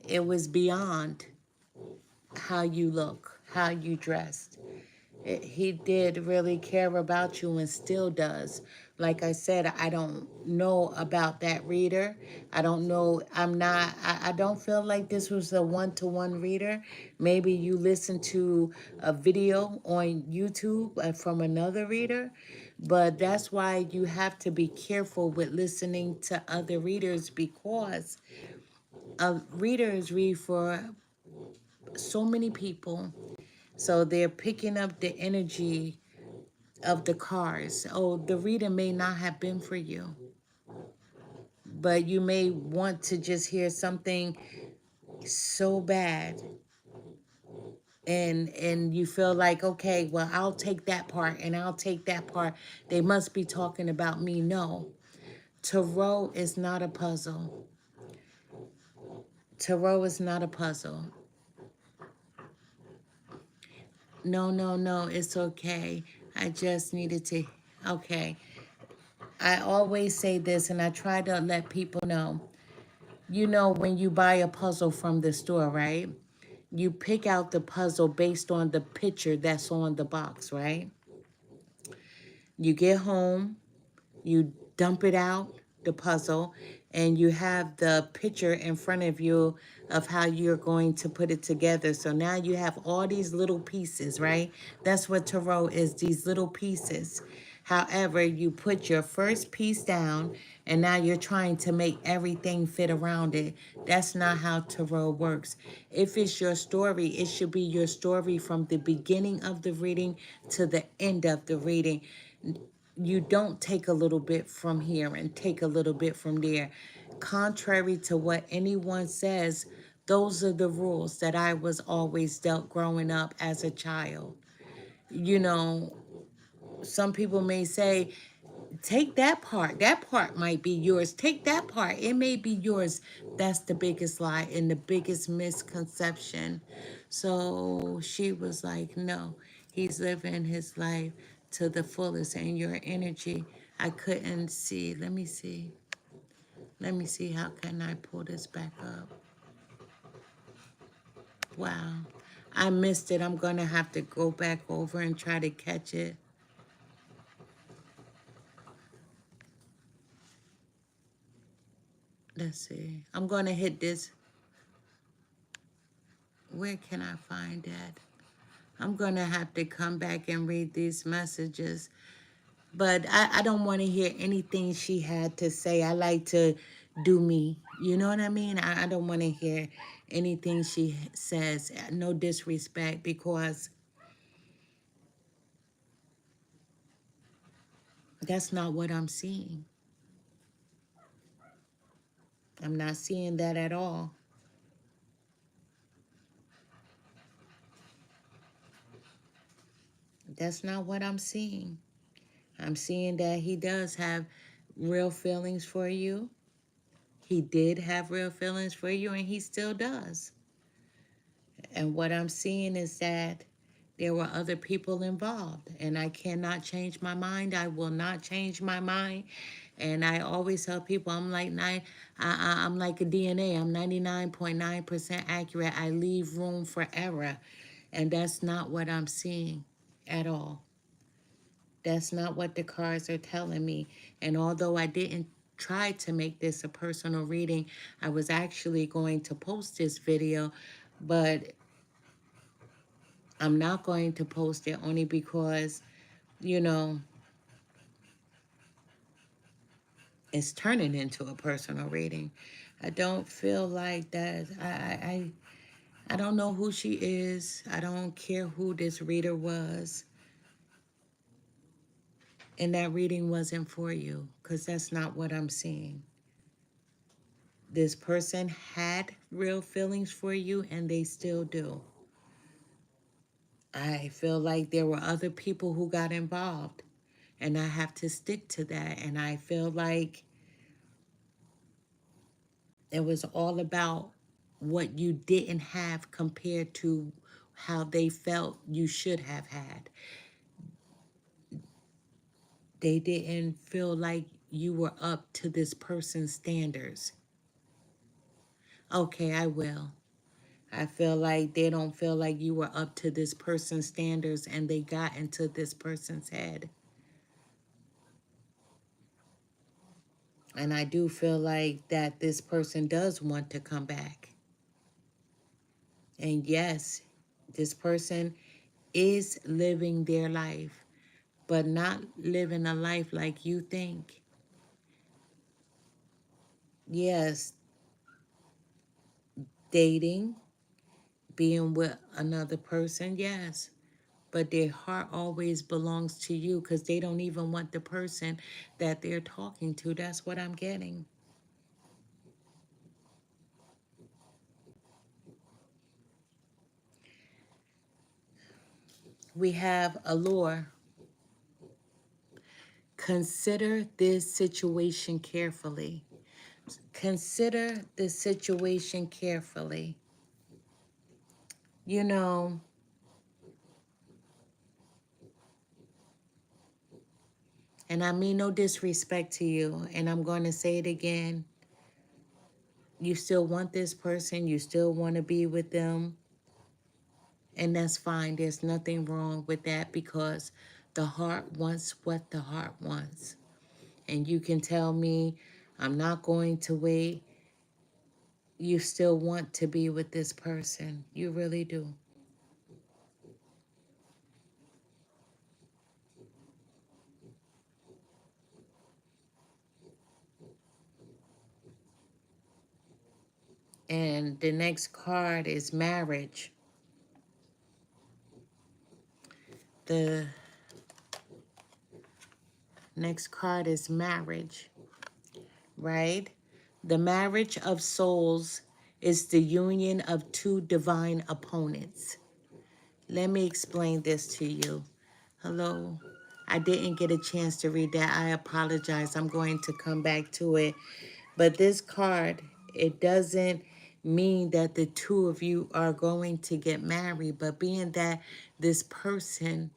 it was beyond how you look, how you dressed. He did really care about you and still does. Like I said, I don't know about that reader. I don't know. I don't feel like this was a one-to-one reader. Maybe you listened to a video on YouTube from another reader. But that's why you have to be careful with listening to other readers, because readers read for so many people. So they're picking up the energy of the cards. Oh, the reading may not have been for you, but you may want to just hear something so bad, and you feel like, okay, well, I'll take that part and I'll take that part. They must be talking about me. No, tarot is not a puzzle. Tarot is not a puzzle. No, no, no, it's okay. I just needed to, okay. I always say this, and I try to let people know. When you buy a puzzle from the store, right? You pick out the puzzle based on the picture that's on the box, right? You get home, you dump it out, the puzzle, and you have the picture in front of you of how you're going to put it together. So now you have all these little pieces, right? That's what tarot is, these little pieces. However, you put your first piece down and now you're trying to make everything fit around it. That's not how tarot works. If it's your story, it should be your story from the beginning of the reading to the end of the reading. You don't take a little bit from here and take a little bit from there. Contrary to what anyone says, those are the rules that I was always dealt growing up as a child. You know, some people may say, take that part. That part might be yours. Take that part. It may be yours. That's the biggest lie and the biggest misconception. So she was like, no, he's living his life to the fullest. And your energy, I couldn't see. Let me see. Let me see. How can I pull this back up? Wow. I missed it. I'm going to have to go back over and try to catch it. Let's see. I'm going to hit this. Where can I find that? I'm going to have to come back and read these messages. But I don't want to hear anything she had to say. I like to do me. You know what I mean? I don't want to hear anything she says. No disrespect, because that's not what I'm seeing. I'm not seeing that at all. That's not what I'm seeing. I'm seeing that he does have real feelings for you. He did have real feelings for you, and he still does. And what I'm seeing is that there were other people involved, and I cannot change my mind. I will not change my mind. And I always tell people, I'm like I'm like a DNA. I'm 99.9% accurate. I leave room for error, and that's not what I'm seeing at all. That's not what the cards are telling me. And although I didn't try to make this a personal reading, I was actually going to post this video, but I'm not going to post it only because, you know, it's turning into a personal reading. I don't feel like that. I don't know who she is. I don't care who this reader was. And that reading wasn't for you, because that's not what I'm seeing. This person had real feelings for you, and they still do. I feel like there were other people who got involved, and I have to stick to that. And I feel like it was all about what you didn't have compared to how they felt you should have had. They didn't feel like you were up to this person's standards. Okay, I will. I feel like they don't feel like you were up to this person's standards, and they got into this person's head. And I do feel like that this person does want to come back. And yes, this person is living their life, but not living a life like you think. Yes, dating, being with another person, yes. But their heart always belongs to you, because they don't even want the person that they're talking to. That's what I'm getting. We have allure. Consider this situation carefully. Consider the situation carefully. You know, and I mean no disrespect to you, and I'm going to say it again. You still want this person, you still want to be with them, and that's fine. There's nothing wrong with that, because the heart wants what the heart wants. And you can tell me I'm not going to wait. You still want to be with this person. You really do. And the next card is marriage. The next card is marriage, right? The marriage of souls is the union of two divine opponents. Let me explain this to you. Hello. I didn't get a chance to read that. I apologize. I'm going to come back to it. But this card, it doesn't mean that the two of you are going to get married, but being that this person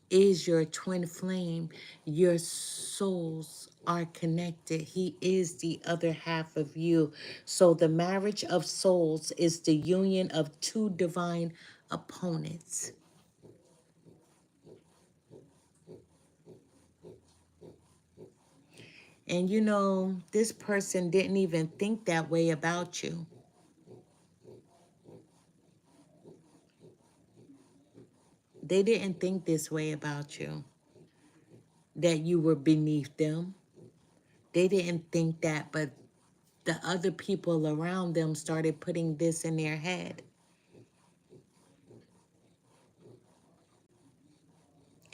is your twin flame, your souls are connected. He is the other half of you. So the marriage of souls is the union of two divine opponents. And you know, this person didn't even think that way about you. They didn't think this way about you, that you were beneath them. They didn't think that, but the other people around them started putting this in their head.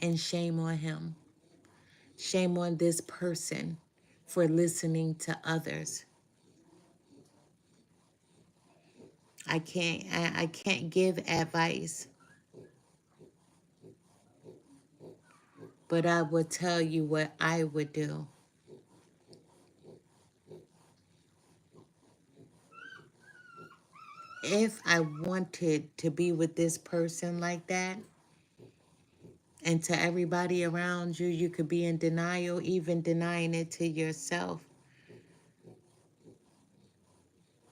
And shame on him. Shame on this person for listening to others. I can't give advice, but I would tell you what I would do. If I wanted to be with this person like that, and to everybody around you, you could be in denial, even denying it to yourself.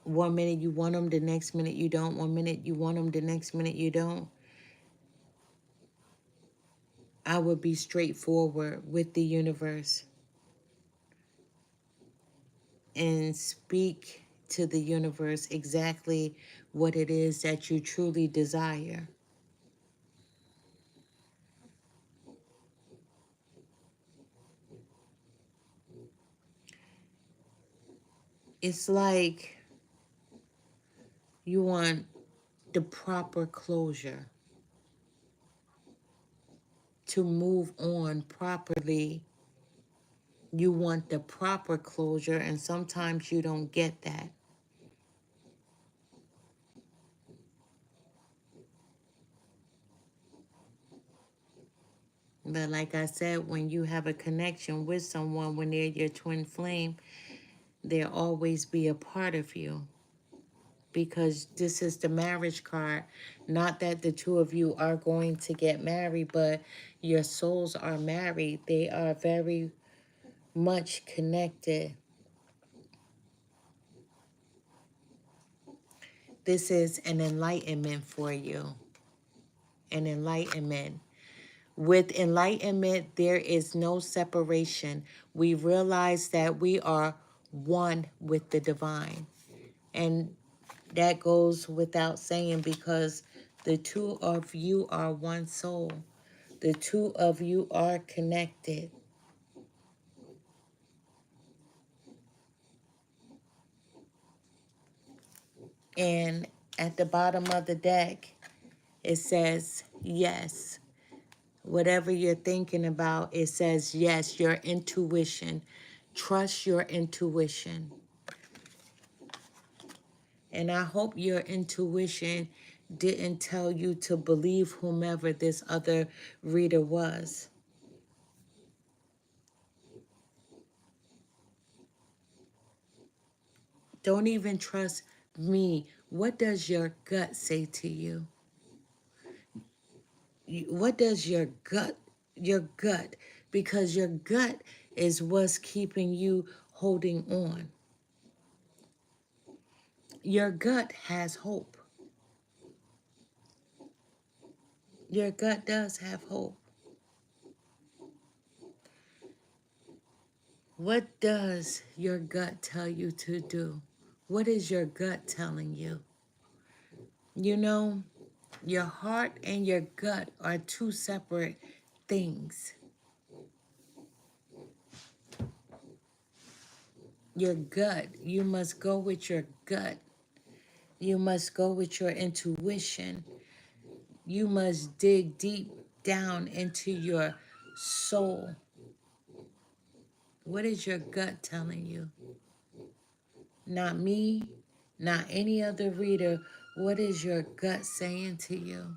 One minute you want them, the next minute you don't. One minute you want them, the next minute you don't. I would be straightforward with the universe and speak to the universe exactly what it is that you truly desire. It's like you want the proper closure to move on properly. You want the proper closure, and sometimes you don't get that. But like I said, when you have a connection with someone, when they're your twin flame, they'll always be a part of you. Because this is the marriage card. Not that the two of you are going to get married, but your souls are married. They are very much connected. This is an enlightenment for you. An enlightenment. With enlightenment, there is no separation. We realize that we are one with the divine. And that goes without saying, because the two of you are one soul. The two of you are connected. And at the bottom of the deck, it says yes. Whatever you're thinking about, it says yes, your intuition. Trust your intuition. And I hope your intuition didn't tell you to believe whomever this other reader was. Don't even trust me. What does your gut say to you? What does your gut, because your gut is what's keeping you holding on. Your gut has hope. Your gut does have hope. What does your gut tell you to do? What is your gut telling you? You know, your heart and your gut are two separate things. Your gut, you must go with your gut. You must go with your intuition. You must dig deep down into your soul. What is your gut telling you? Not me, not any other reader. What is your gut saying to you?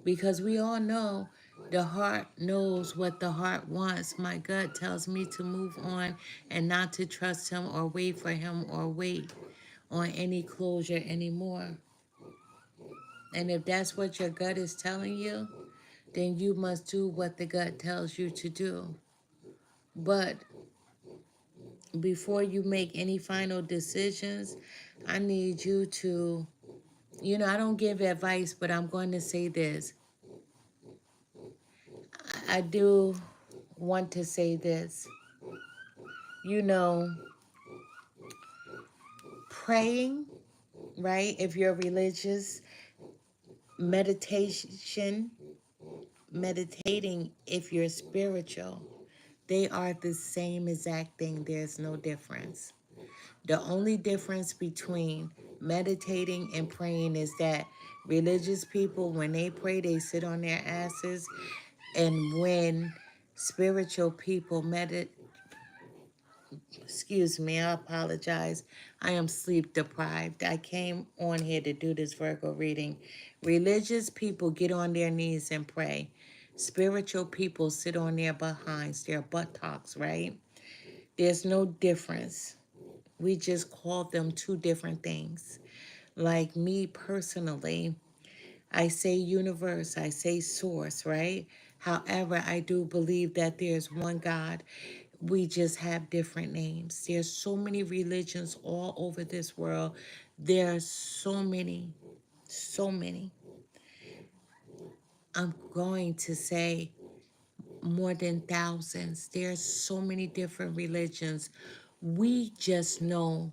Because we all know the heart knows what the heart wants. My gut tells me to move on and not to trust him or wait for him or wait on any closure anymore. And if that's what your gut is telling you, then you must do what the gut tells you to do. But before you make any final decisions, I need you to, I don't give advice, but I'm going to say this. I do want to say this. You know, praying, right? If you're religious, meditation, meditating, if you're spiritual, they are the same exact thing. There's no difference. The only difference between meditating and praying is that religious people, when they pray, they sit on their asses. And when spiritual people excuse me, I apologize. I am sleep deprived. I came on here to do this Virgo reading. Religious people get on their knees and pray. Spiritual people sit on their behinds, their buttocks, right? There's no difference. We just call them two different things. Like me personally, I say universe, I say source, right? However, I do believe that there's one God. We just have different names. There's so many religions all over this world. There are so many, so many. I'm going to say more than thousands. There's so many different religions. We just know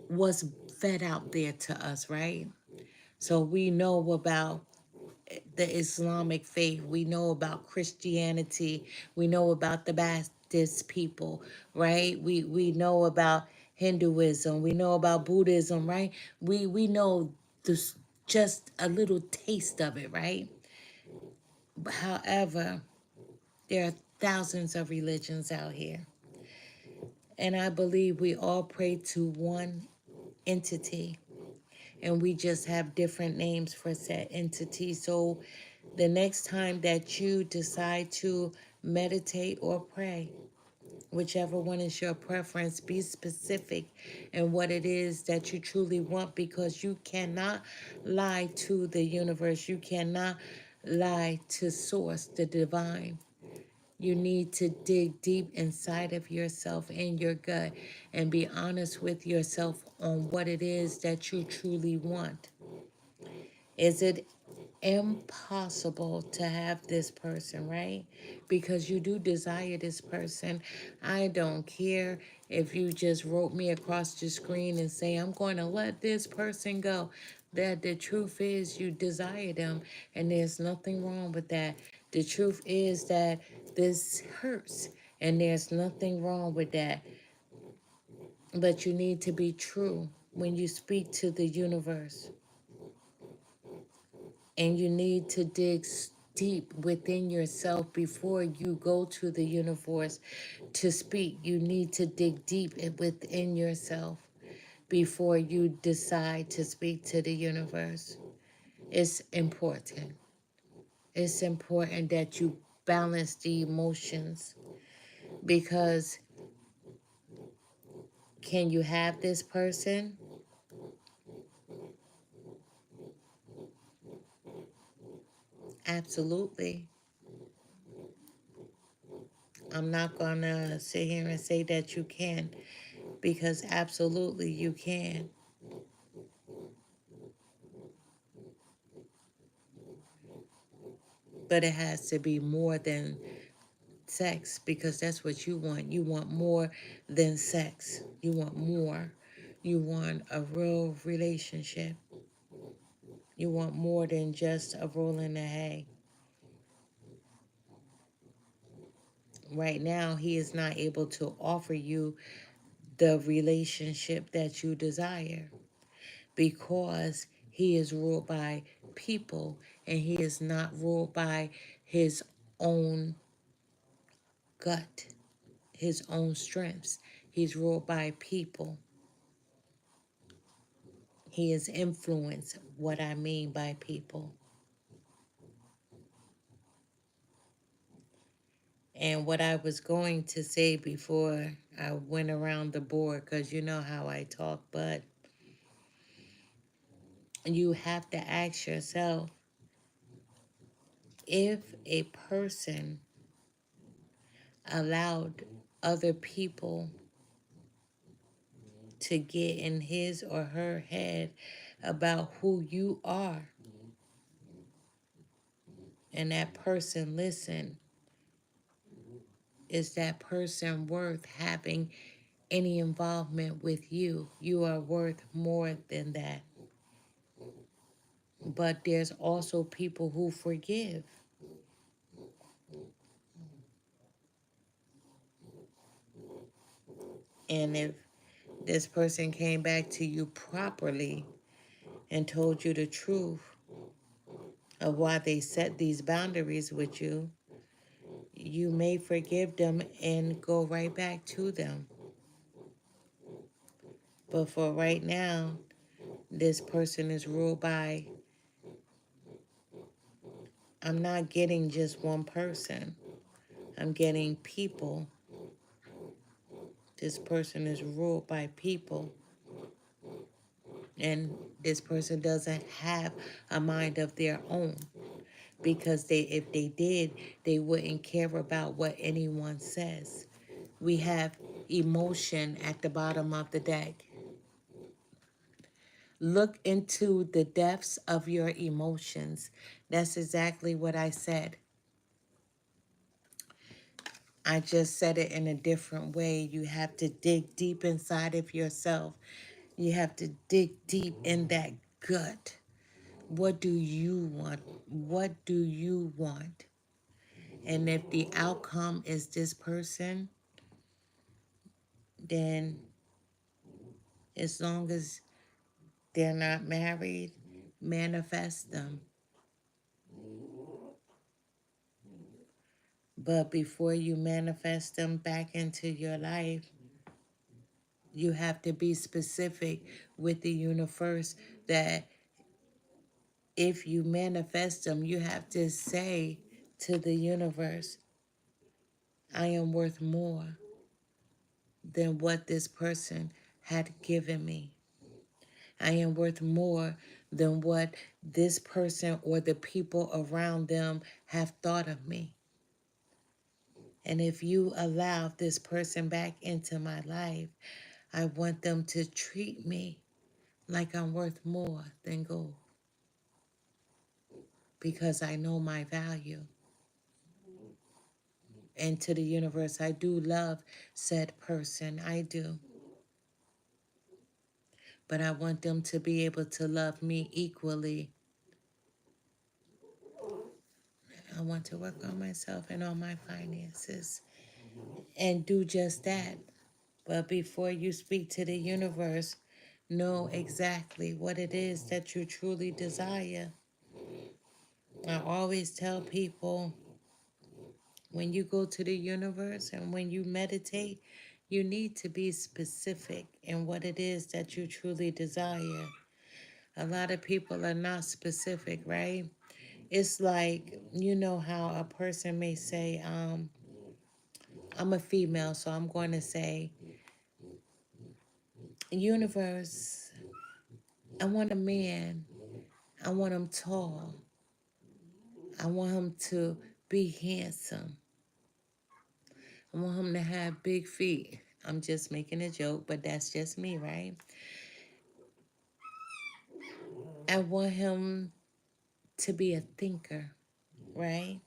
what's fed out there to us, right? So we know about the Islamic faith. We know about Christianity. We know about the Baptist people, right? We know about Hinduism. We know about Buddhism, right? We know this, just a little taste of it, right? But however, there are thousands of religions out here. And I believe we all pray to one entity, and we just have different names for said entity. So the next time that you decide to meditate or pray, whichever one is your preference, be specific in what it is that you truly want, because you cannot lie to the universe. You cannot lie to source, the divine. You need to dig deep inside of yourself and your gut and be honest with yourself on what it is that you truly want. Is it impossible to have this person, right? Because you do desire this person. I don't care if you just wrote me across the screen and say, I'm going to let this person go. That the truth is you desire them, and there's nothing wrong with that. The truth is that this hurts, and there's nothing wrong with that. But you need to be true when you speak to the universe. And you need to dig deep within yourself before you go to the universe to speak. You need to dig deep within yourself before you decide to speak to the universe. It's important. It's important that you balance the emotions, because can you have this person? Absolutely. I'm not going to sit here and say that you can, because absolutely you can. But it has to be more than sex because that's what you want. You want more than sex. You want more. You want a real relationship. You want more than just a roll in the hay. Right now, he is not able to offer you the relationship that you desire because he is ruled by people and he is not ruled by his own gut, his own strengths. He's ruled by people. He is influenced, what I mean by people. And what I was going to say before I went around the board, because you know how I talk, but you have to ask yourself, if a person allowed other people to get in his or her head about who you are, and that person listened, is that person worth having any involvement with you? You are worth more than that. But there's also people who forgive. And if this person came back to you properly and told you the truth of why they set these boundaries with you, you may forgive them and go right back to them. But for right now, this person is ruled by, I'm not getting just one person. I'm getting people. This person is ruled by people. And this person doesn't have a mind of their own. Because if they did, they wouldn't care about what anyone says. We have emotion at the bottom of the deck. Look into the depths of your emotions. That's exactly what I said. I just said it in a different way. You have to dig deep inside of yourself. You have to dig deep in that gut. What do you want? What do you want? And if the outcome is this person, then as long as they're not married, manifest them. But before you manifest them back into your life, you have to be specific with the universe that if you manifest them, you have to say to the universe, I am worth more than what this person had given me. I am worth more than what this person or the people around them have thought of me. And if you allow this person back into my life, I want them to treat me like I'm worth more than gold because I know my value. And to the universe, I do love said person. I do. But I want them to be able to love me equally. I want to work on myself and on my finances and do just that. But before you speak to the universe, know exactly what it is that you truly desire. I always tell people, when you go to the universe and when you meditate, you need to be specific in what it is that you truly desire. A lot of people are not specific, right? It's like, you know how a person may say, I'm a female, so I'm going to say, universe, I want a man. I want him tall. I want him to be handsome. I want him to have big feet. I'm just making a joke, but that's just me, right? I want him to be a thinker, right?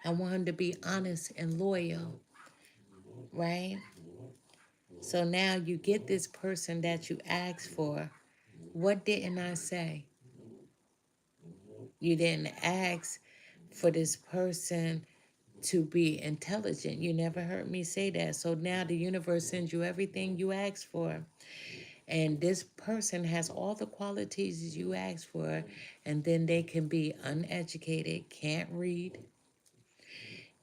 I want him to be honest and loyal, right? So now you get this person that you asked for. What didn't I say? You didn't ask for this person to be intelligent. You never heard me say that. So now the universe sends you everything you asked for. And this person has all the qualities you asked for. And then they can be uneducated, can't read,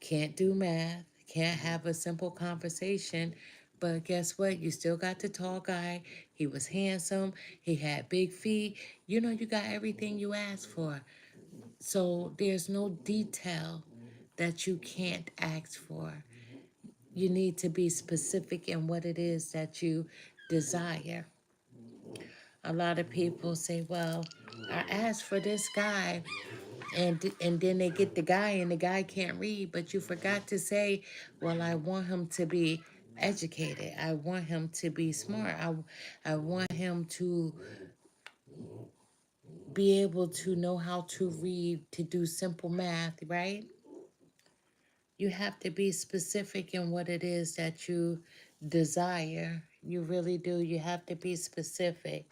can't do math, can't have a simple conversation. But guess what? You still got the tall guy. He was handsome. He had big feet. You know, you got everything you asked for. So there's no detail that you can't ask for. You need to be specific in what it is that you desire. A lot of people say, well, I asked for this guy, and then they get the guy, and the guy can't read, but you forgot to say, well, I want him to be educated. I want him to be smart. I want him to be able to know how to read, to do simple math, right? You have to be specific in what it is that you desire. You really do. You have to be specific.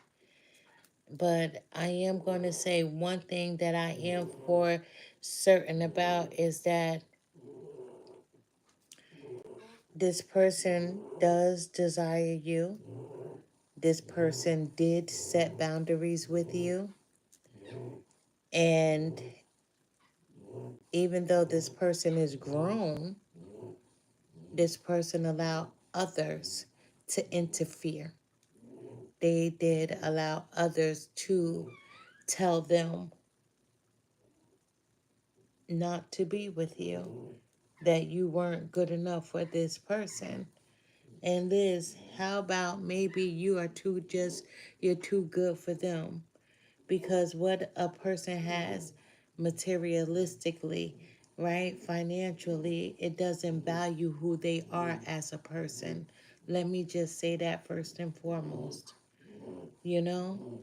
But I am going to say one thing that I am for certain about is that this person does desire you. This person did set boundaries with you. And even though this person is grown, this person allowed others to interfere. They did allow others to tell them not to be with you, that you weren't good enough for this person. And Liz, how about maybe you're too good for them? Because what a person has materialistically, right, financially, it doesn't value who they are as a person. Let me just say that first and foremost, you know?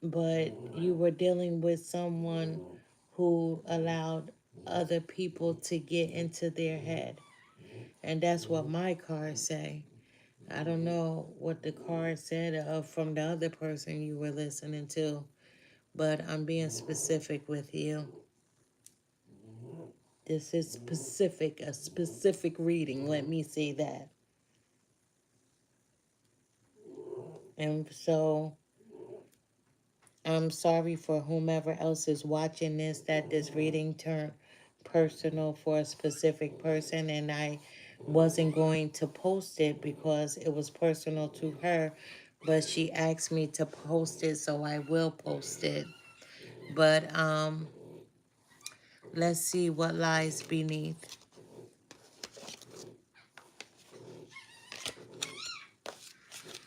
But you were dealing with someone who allowed other people to get into their head. And that's what my cards say. I don't know what the card said from the other person you were listening to, but I'm being specific with you. This is specific, a specific reading. Let me say that. And so I'm sorry for whomever else is watching this, that this reading turned personal for a specific person, and I wasn't going to post it because it was personal to her, but she asked me to post it, so I will post it. But let's see what lies beneath.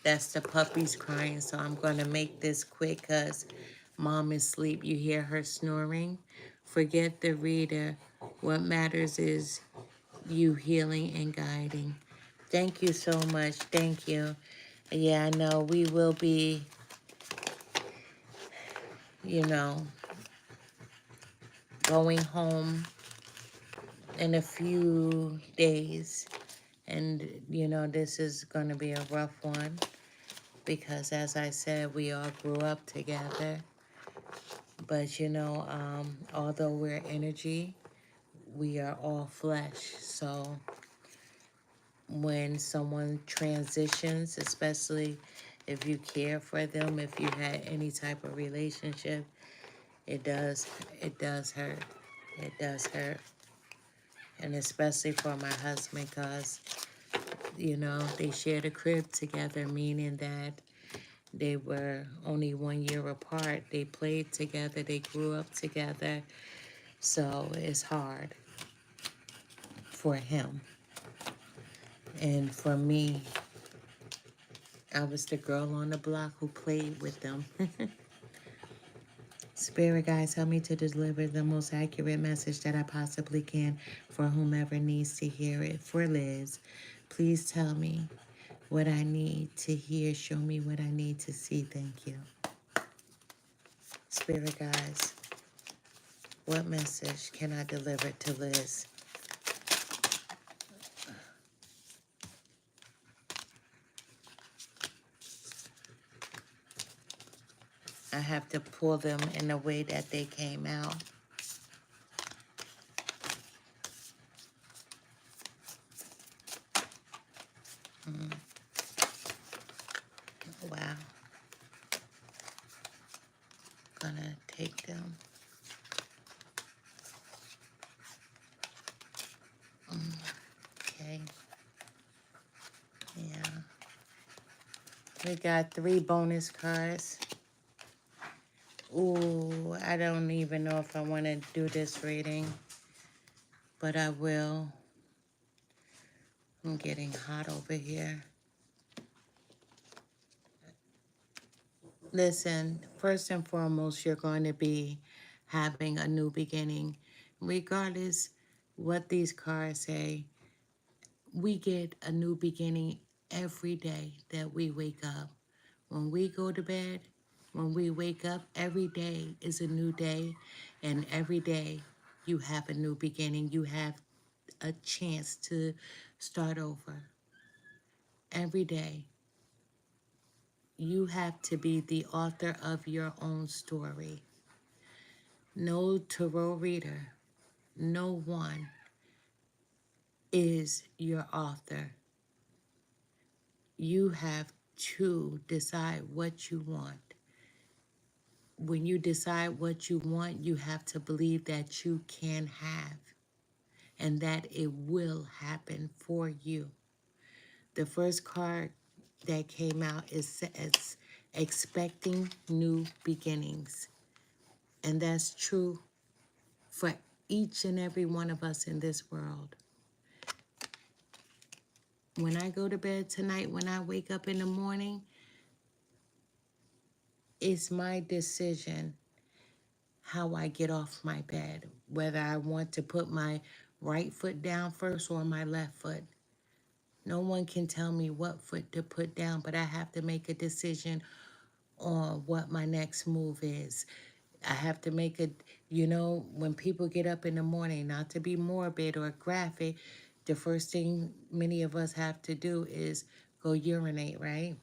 That's the puppies crying, so I'm going to make this quick because mom is asleep. You hear her snoring. Forget the reader. What matters is you healing and guiding. Thank you so much. Thank you. Yeah, I know we will be, you know, going home in a few days. And, you know, this is going to be a rough one because, as I said, we all grew up together. But, you know, although we're energy, we are all flesh. So when someone transitions, especially if you care for them, if you had any type of relationship, it does hurt. It does hurt. And especially for my husband, because, you know, they shared a crib together, meaning that they were only 1 year apart. They played together. They grew up together. So it's hard for him. And for me, I was the girl on the block who played with them. Spirit guides, help me to deliver the most accurate message that I possibly can for whomever needs to hear it. For Liz, please tell me what I need to hear. Show me what I need to see. Thank you. Spirit guides. What message can I deliver to Liz? I have to pull them in the way that they came out. Wow. Gonna take them. Okay. Yeah. We got 3 bonus cards. Ooh, I don't even know if I want to do this reading, but I will. I'm getting hot over here. Listen, first and foremost, you're going to be having a new beginning. Regardless what these cards say, we get a new beginning every day that we wake up. When we go to bed, when we wake up, every day is a new day, and every day you have a new beginning. You have a chance to start over. Every day, you have to be the author of your own story. No tarot reader, no one is your author. You have to decide what you want. When you decide what you want, you have to believe that you can have and that it will happen for you. The first card that came out is expecting new beginnings. And that's true for each and every one of us in this world. When I go to bed tonight, when I wake up in the morning, it's my decision how I get off my bed, whether I want to put my right foot down first or my left foot. No one can tell me what foot to put down, but I have to make a decision on what my next move is. I have to make a, when people get up in the morning, not to be morbid or graphic, the first thing many of us have to do is go urinate, right?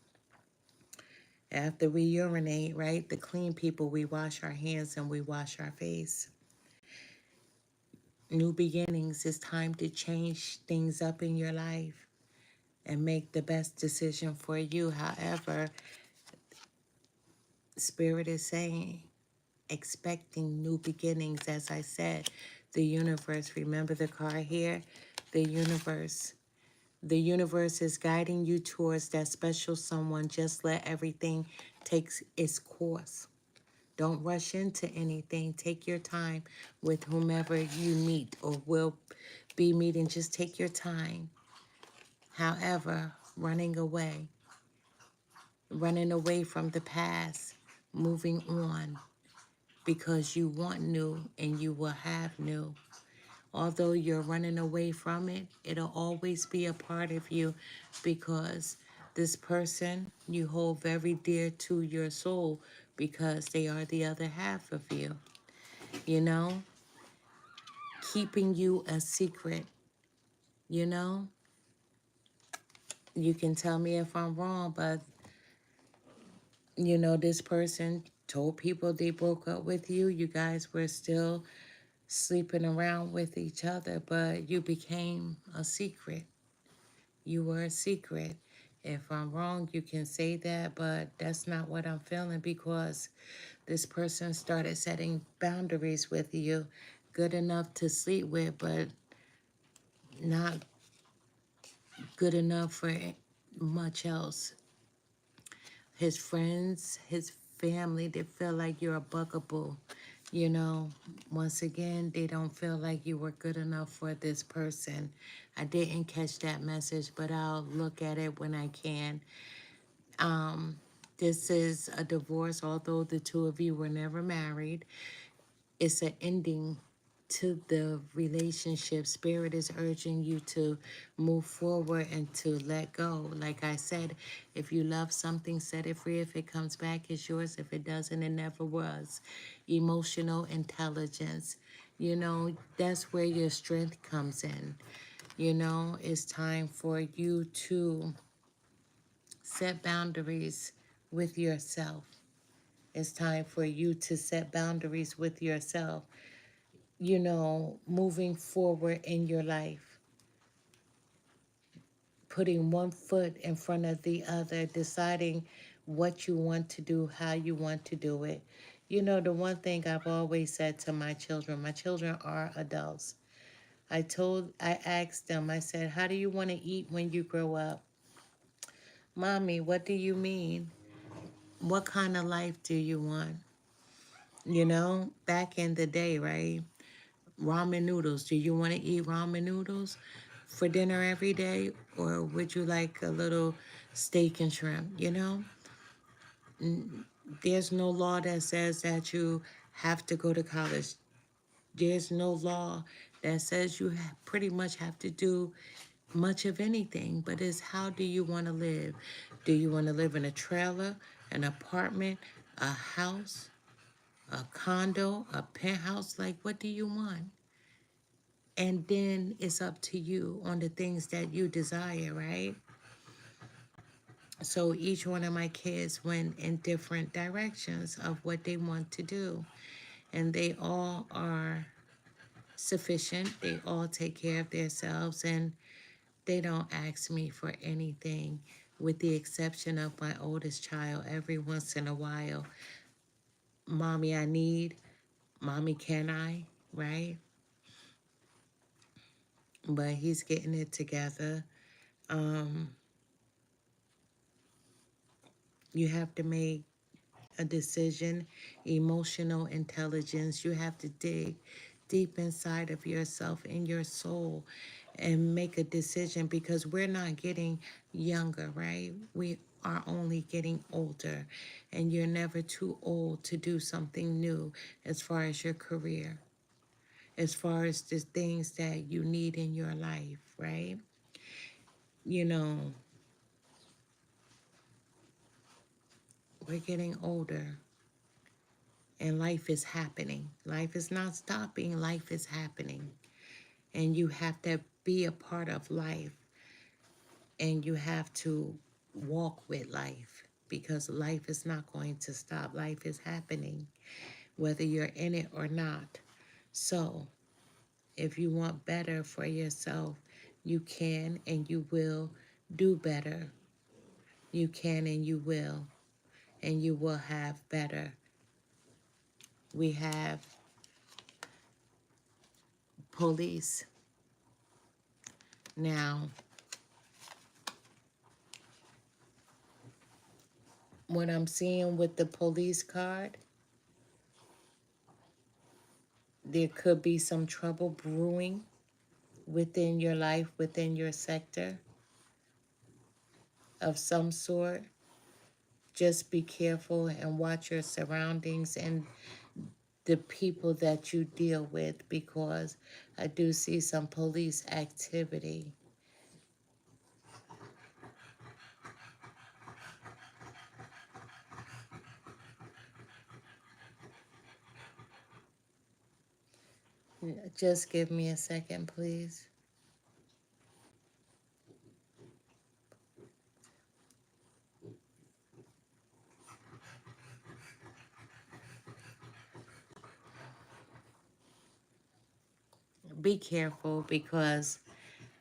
After we urinate, right, the clean people, we wash our hands and we wash our face. New beginnings. It's time to change things up in your life and make the best decision for you. However, Spirit is saying, expecting new beginnings. As I said, the universe, remember the card here? The universe. The universe is guiding you towards that special someone. Just let everything take its course. Don't rush into anything. Take your time with whomever you meet or will be meeting. Just take your time. However, running away from the past, moving on because you want new and you will have new. Although you're running away from it, it'll always be a part of you because this person you hold very dear to your soul because they are the other half of you, you know, keeping you a secret, you know. You can tell me if I'm wrong, but, this person told people they broke up with you. You guys were still sleeping around with each other, but you became a secret. You were a secret. If I'm wrong, you can say that, but that's not what I'm feeling because this person started setting boundaries with you, good enough to sleep with, but not good enough for much else. His friends, his family, they feel like you're a bugaboo. You know, once again, they don't feel like you were good enough for this person. I didn't catch that message, but I'll look at it when I can. This is a divorce, although the two of you were never married. It's an ending to the relationship. Spirit is urging you to move forward and to let go. Like I said, if you love something, set it free. If it comes back, it's yours. If it doesn't, it never was. Emotional intelligence. You know, that's where your strength comes in. You know, it's time for you to set boundaries with yourself. It's time for you to set boundaries with yourself. You know, moving forward in your life, putting one foot in front of the other, deciding what you want to do, how you want to do it. You know, the one thing I've always said to my children are adults. I asked them, I said, how do you want to eat when you grow up? Mommy, what do you mean? What kind of life do you want? You know, back in the day, right? Ramen noodles. Do you want to eat ramen noodles for dinner every day? Or would you like a little steak and shrimp? You know, there's no law that says that you have to go to college. There's no law that says you pretty much have to do much of anything, but it's how do you want to live? Do you want to live in a trailer, an apartment, a house, a condo, a penthouse? Like, what do you want? And then it's up to you on the things that you desire, right? So each one of my kids went in different directions of what they want to do. And they all are sufficient. They all take care of themselves and they don't ask me for anything, with the exception of my oldest child. Every once in a while, mommy, I need, mommy, can I, right? But he's getting it together. Um, you have to make a decision, emotional intelligence. You have to dig deep inside of yourself, in your soul, and make a decision, because we're not getting younger, right? We are only getting older, and you're never too old to do something new as far as your career, as far as the things that you need in your life, right? You know, we're getting older. And life is happening. Life is not stopping. Life is happening. And you have to be a part of life. And you have to walk with life, because life is not going to stop. Life is happening, whether you're in it or not. So if you want better for yourself, you can and you will do better. You can and you will. And you will have better. We have police. Now, what I'm seeing with the police card, there could be some trouble brewing within your life, within your sector of some sort. Just be careful and watch your surroundings and the people that you deal with, because I do see some police activity. Just give me a second, please. Be careful, because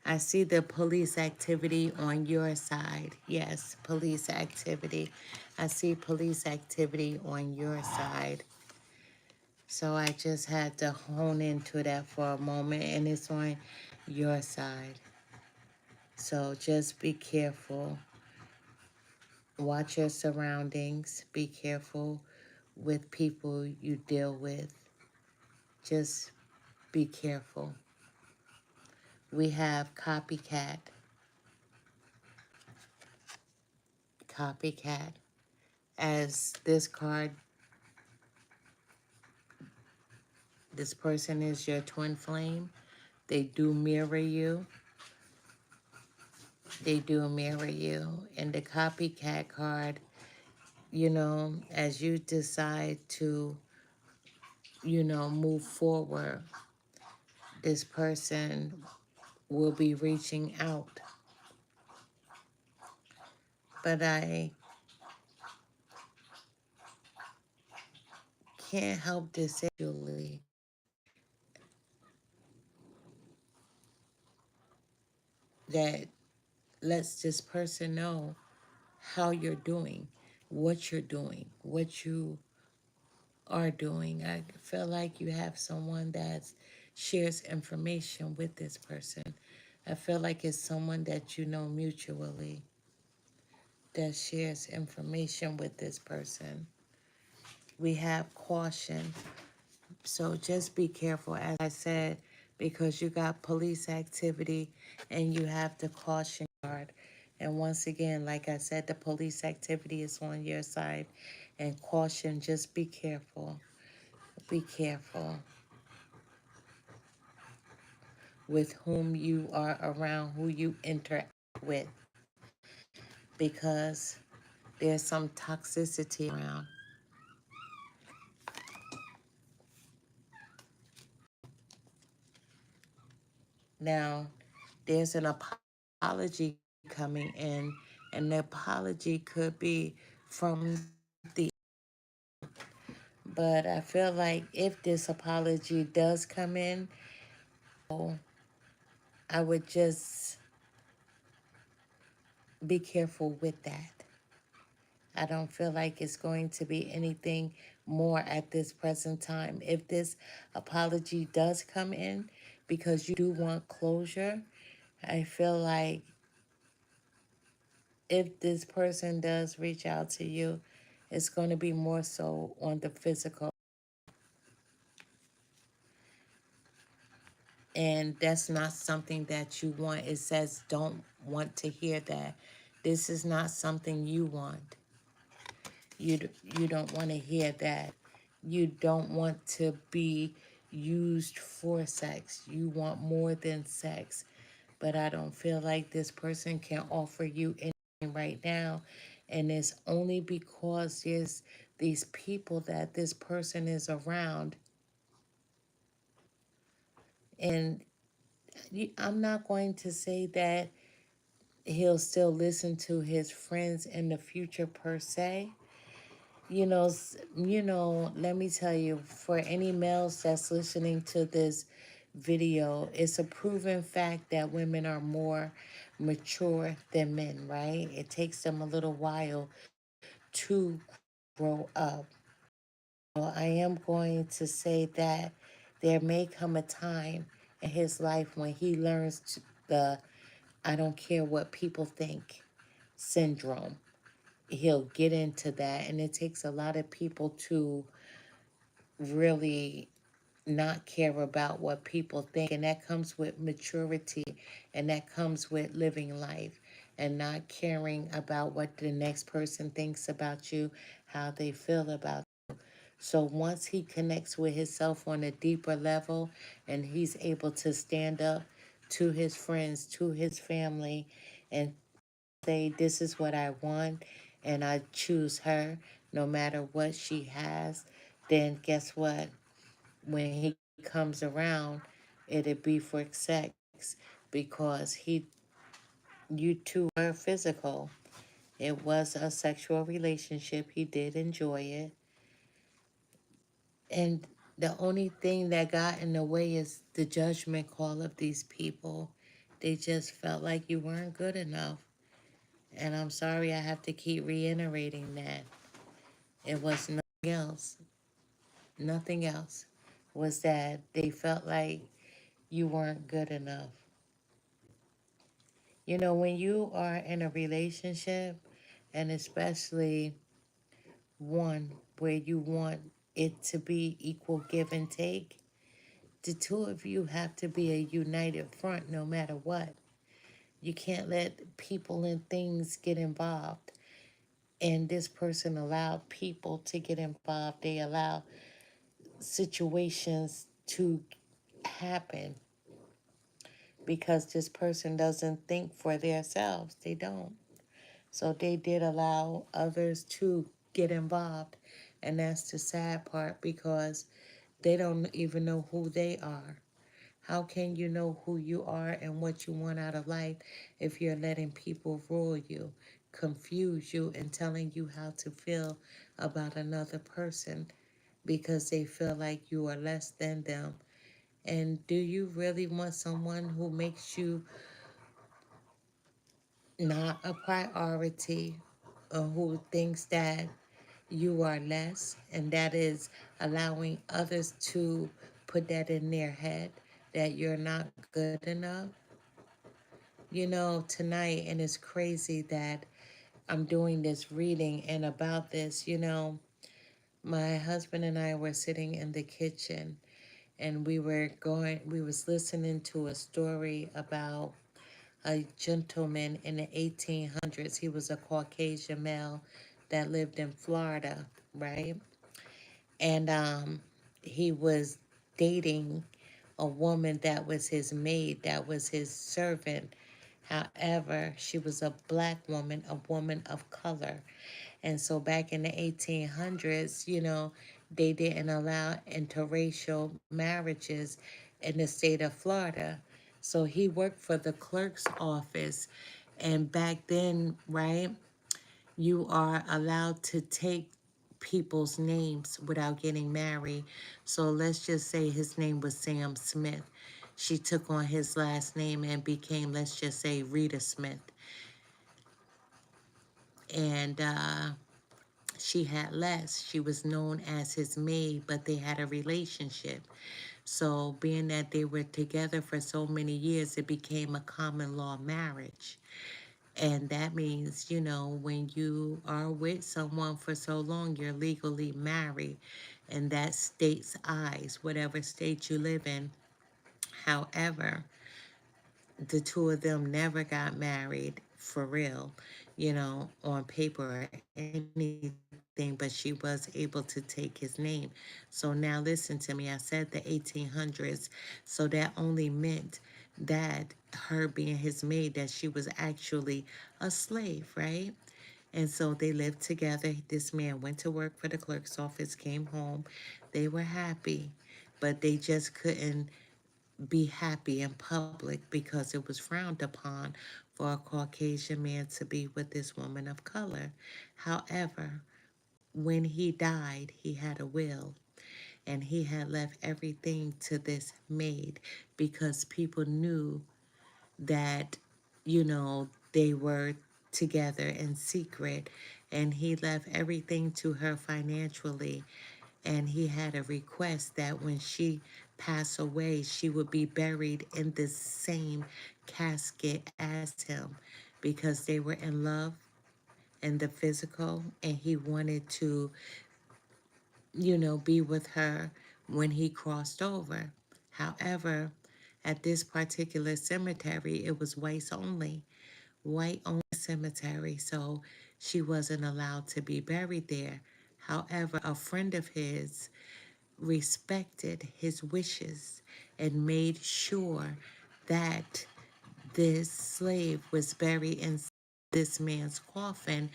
I see the police activity on your side. Yes, police activity. I see police activity on your side. So I just had to hone into that for a moment, and it's on your side. So just be careful. Watch your surroundings. Be careful with people you deal with. Just be careful. We have copycat. Copycat. As this card This person is your twin flame. They do mirror you. They do mirror you. And the copycat card, as you decide to, move forward, this person will be reaching out. But I can't help to say, Julie, that lets this person know how you're doing, what you are doing. I feel like you have someone that shares information with this person. I feel like it's someone that you know mutually that shares information with this person. We have caution. So just be careful, as I said, because you got police activity and you have the caution card. And once again, like I said, the police activity is on your side. And caution, just be careful. Be careful with whom you are around, who you interact with, because there's some toxicity around. Now, there's an apology coming in, and the apology could be from the, but I feel like if this apology does come in, I would just be careful with that. I don't feel like it's going to be anything more at this present time. If this apology does come in, because you do want closure, I feel like if this person does reach out to you, it's going to be more so on the physical. And that's not something that you want. It says don't want to hear that. This is not something you want. You don't want to hear that. You don't want to be used for sex. You want more than sex. But I don't feel like this person can offer you anything right now. And it's only because there's these people that this person is around. And I'm not going to say that he'll still listen to his friends in the future per se. Let me tell you, for any males that's listening to this video, it's a proven fact that women are more mature than men, right? It takes them a little while to grow up. Well, I am going to say that there may come a time in his life when he learns the I don't care what people think syndrome. He'll get into that, and it takes a lot of people to really not care about what people think, and that comes with maturity, and that comes with living life and not caring about what the next person thinks about you, how they feel about you. So once he connects with himself on a deeper level and he's able to stand up to his friends, to his family, and say, this is what I want, and I choose her no matter what she has, then guess what? When he comes around, it'll be for sex, because you two were physical. It was a sexual relationship. He did enjoy it. And the only thing that got in the way is the judgment call of these people. They just felt like you weren't good enough. And I'm sorry I have to keep reiterating that. It was nothing else. Nothing else. Was that they felt like you weren't good enough. When you are in a relationship, and especially one where you want it to be equal give and take, the two of you have to be a united front no matter what. You can't let people and things get involved. And this person allowed people to get involved. They allow situations to happen because this person doesn't think for themselves. They don't. So they did allow others to get involved. And that's the sad part because they don't even know who they are. How can you know who you are and what you want out of life if you're letting people rule you, confuse you, and telling you how to feel about another person because they feel like you are less than them? And do you really want someone who makes you not a priority or who thinks that you are less, and that is allowing others to put that in their head that you're not good enough? Tonight, and it's crazy that I'm doing this reading and about this, my husband and I were sitting in the kitchen and we was listening to a story about a gentleman in the 1800s. He was a Caucasian male that lived in Florida, right? And he was dating a woman that was his maid, that was his servant. However, she was a black woman, a woman of color. And so back in the 1800s, they didn't allow interracial marriages in the state of Florida. So he worked for the clerk's office. And back then, right, you are allowed to take people's names without getting married. So let's just say his name was Sam Smith. She took on his last name and became, let's just say, Rita Smith. And she had less. She was known as his maid, but they had a relationship. So being that they were together for so many years, it became a common law marriage. And that means, when you are with someone for so long, you're legally married. And that state's eyes, whatever state you live in. However, the two of them never got married for real, on paper or anything, but she was able to take his name. So now listen to me. I said the 1800s. So that only meant that her being his maid, that she was actually a slave, right? And so they lived together. This man went to work for the clerk's office, came home. They were happy, but they just couldn't be happy in public because it was frowned upon for a Caucasian man to be with this woman of color. However, when he died, he had a will and he had left everything to this maid because people knew that, they were together in secret, and he left everything to her financially. And he had a request that when she passed away, she would be buried in the same casket as him because they were in love in the physical, and he wanted to, be with her when he crossed over. However, at this particular cemetery, it was white only cemetery, so she wasn't allowed to be buried there. However, a friend of his respected his wishes and made sure that this slave was buried in this man's coffin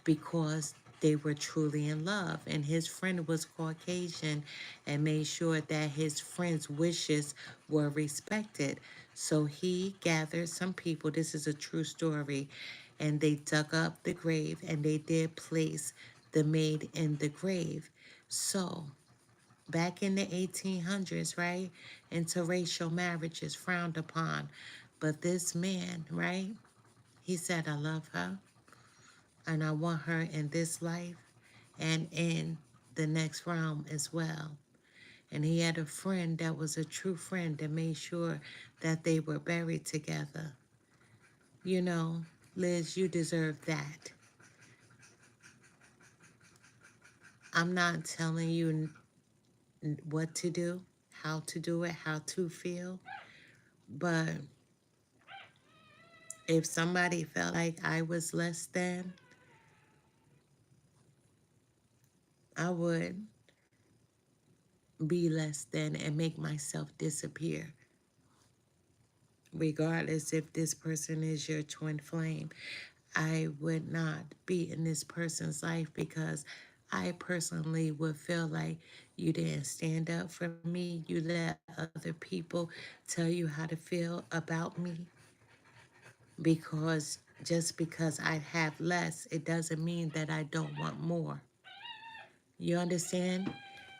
because they were truly in love. And his friend was Caucasian and made sure that his friend's wishes were respected. So he gathered some people, this is a true story, and they dug up the grave and they did place the maid in the grave. So back in the 1800s, right, interracial marriage is frowned upon. But this man, right, he said, I love her and I want her in this life and in the next realm as well. And he had a friend that was a true friend that made sure that they were buried together. You know, Liz, you deserve that. I'm not telling you what to do, how to do it, how to feel, but if somebody felt like I was less than, I would be less than and make myself disappear, regardless if this person is your twin flame. I would not be in this person's life because I personally would feel like you didn't stand up for me. You let other people tell you how to feel about me, because just because I have less, it doesn't mean that I don't want more. You understand?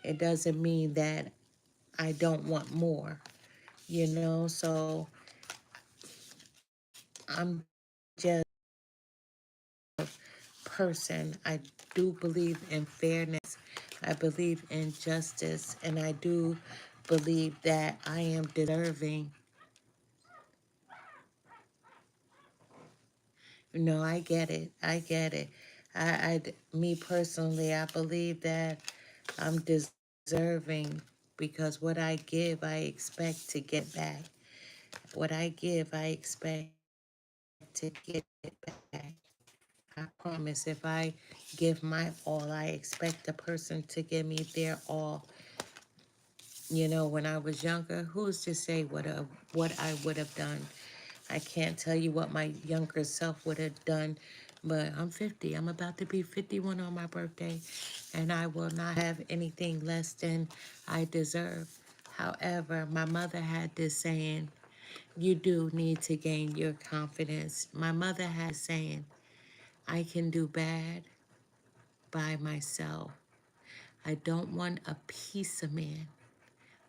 It doesn't mean that I don't want more, you know? So I'm just person. I do believe in fairness. I believe in justice. And I do believe that I am deserving. No, I get it. I get it. Me personally, I believe that I'm deserving because what I give, I expect to get back. What I give, I expect to get back. I promise if I give my all, I expect the person to give me their all. You know, when I was younger, who's to say what I would have done? I can't tell you what my younger self would have done, but I'm 50. I'm about to be 51 on my birthday, and I will not have anything less than I deserve. However, my mother had this saying, you do need to gain your confidence. My mother had this saying, I can do bad by myself. I don't want a piece of man.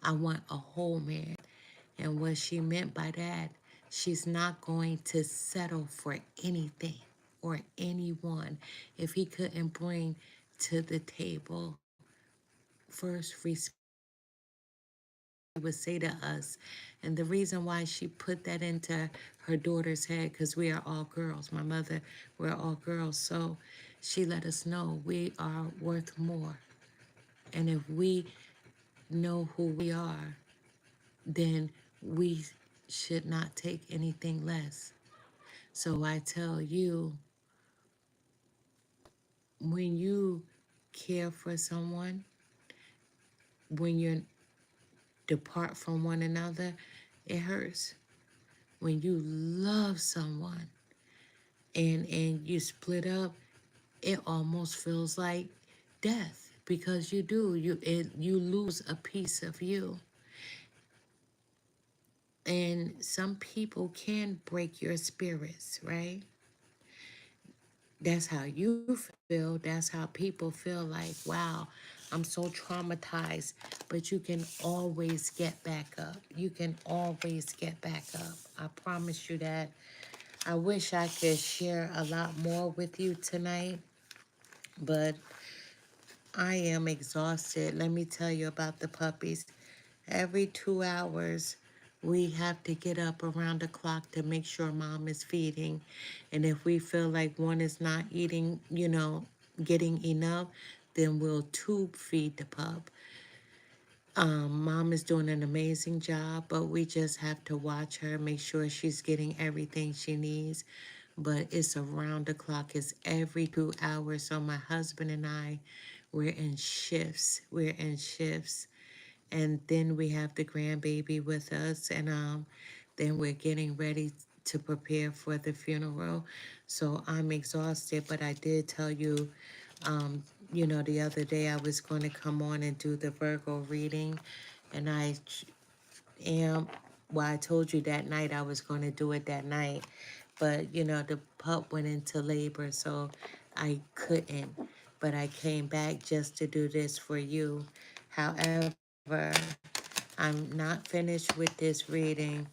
I want a whole man. And what she meant by that, she's not going to settle for anything or anyone if he couldn't bring to the table first respect. She would say to us, and the reason why she put that into her daughter's head, because we are all girls, my mother, we're all girls, so she let us know we are worth more. And if we know who we are, then we should not take anything less. So I tell you, when you care for someone, when you depart from one another, it hurts. When you love someone and you split up, it almost feels like death, because you do. You lose a piece of you. And some people can break your spirits, right? That's how you feel. That's how people feel like, wow, I'm so traumatized. But you can always get back up. You can always get back up. I promise you that. I wish I could share a lot more with you tonight, but I am exhausted. Let me tell you about the puppies. Every 2 hours, we have to get up around the clock to make sure mom is feeding. And if we feel like one is not eating, getting enough, then we'll tube feed the pup. Mom is doing an amazing job, but we just have to watch her, make sure she's getting everything she needs. But it's around the clock. It's every 2 hours. So my husband and I, we're in shifts. We're in shifts. And then we have the grandbaby with us, and then we're getting ready to prepare for the funeral. So I'm exhausted, but I did tell you, the other day I was going to come on and do the Virgo reading, and am, well, I told you that night I was going to do it that night, but the pup went into labor, so I couldn't. But I came back just to do this for you. However, I'm not finished with this reading.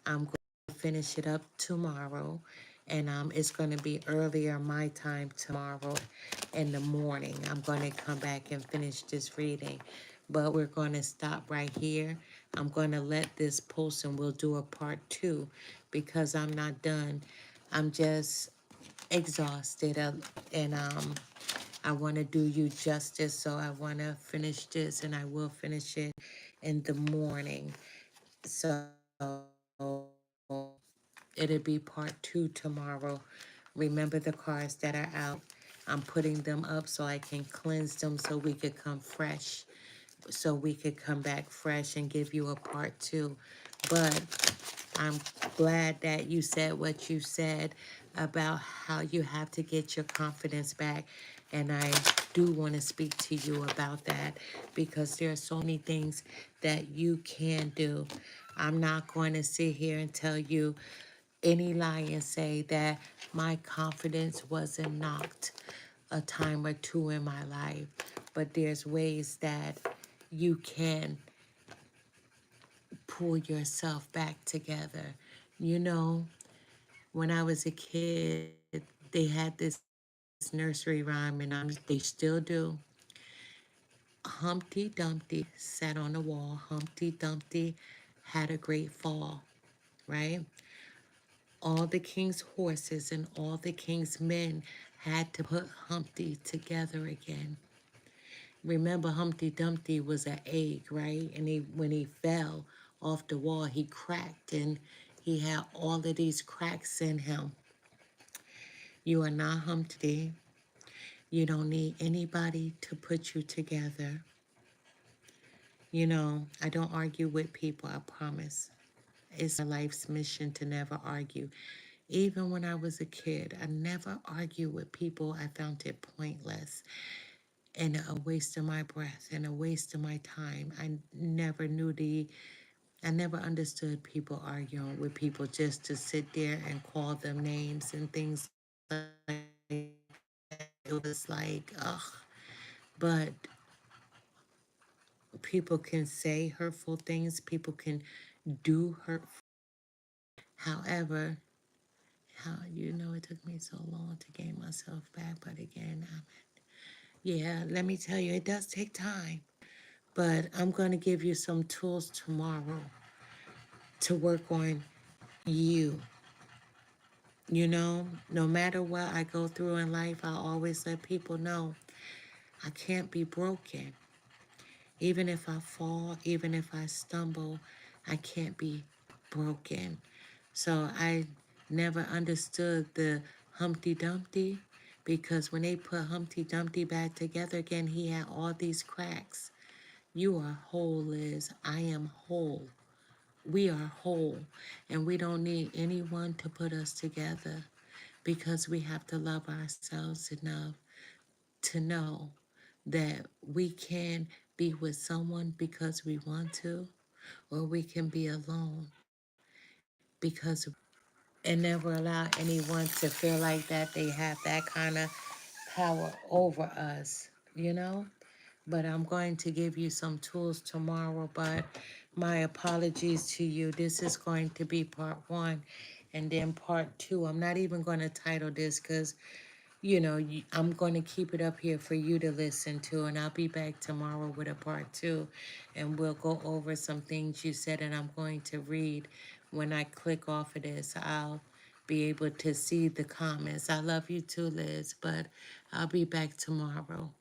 I'm going to finish it up tomorrow, and it's going to be earlier my time tomorrow in the morning. I'm going to come back and finish this reading, but we're going to stop right here. I'm going to let this post, and we'll do a part 2 because I'm not done. I'm just exhausted, and I want to do you justice, so I want to finish this, and I will finish it in the morning. So it'll be part 2 tomorrow. Remember the cards that are out. I'm putting them up so I can cleanse them so we could come fresh so we could come back fresh and give you a part two. But I'm glad that you said what you said about how you have to get your confidence back. And I do want to speak to you about that because there are so many things that you can do. I'm not going to sit here and tell you any lie and say that my confidence wasn't knocked a time or two in my life. But there's ways that you can pull yourself back together. You know, when I was a kid, they had this nursery rhyme, and they still do. Humpty Dumpty sat on the wall. Humpty Dumpty had a great fall, right? All the king's horses and all the king's men had to put Humpty together again. Remember, Humpty Dumpty was an egg, right? And when he fell off the wall, he cracked, and he had all of these cracks in him. You are not Humpty. You don't need anybody to put you together. You know, I don't argue with people, I promise. It's my life's mission to never argue. Even when I was a kid, I never argued with people. I found it pointless and a waste of my breath and a waste of my time. I never understood people arguing with people just to sit there and call them names and things like that. It was like, ugh. But people can say hurtful things, people can do hurtful things. However, it took me so long to gain myself back, but again, yeah, let me tell you, it does take time. But I'm going to give you some tools tomorrow to work on you. You know, no matter what I go through in life, I always let people know I can't be broken. Even if I fall, even if I stumble, I can't be broken. So I never understood the Humpty Dumpty because when they put Humpty Dumpty back together again, he had all these cracks. You are whole, Liz. I am whole. We are whole, and we don't need anyone to put us together because we have to love ourselves enough to know that we can be with someone because we want to, or we can be alone because we want to. And never allow anyone to feel like that they have that kind of power over us, you know? But I'm going to give you some tools tomorrow. But my apologies to you. This is going to be part one. And then part two, I'm not even going to title this because, I'm going to keep it up here for you to listen to. And I'll be back tomorrow with a part two. And we'll go over some things you said. And I'm going to read when I click off of this. I'll be able to see the comments. I love you too, Liz. But I'll be back tomorrow.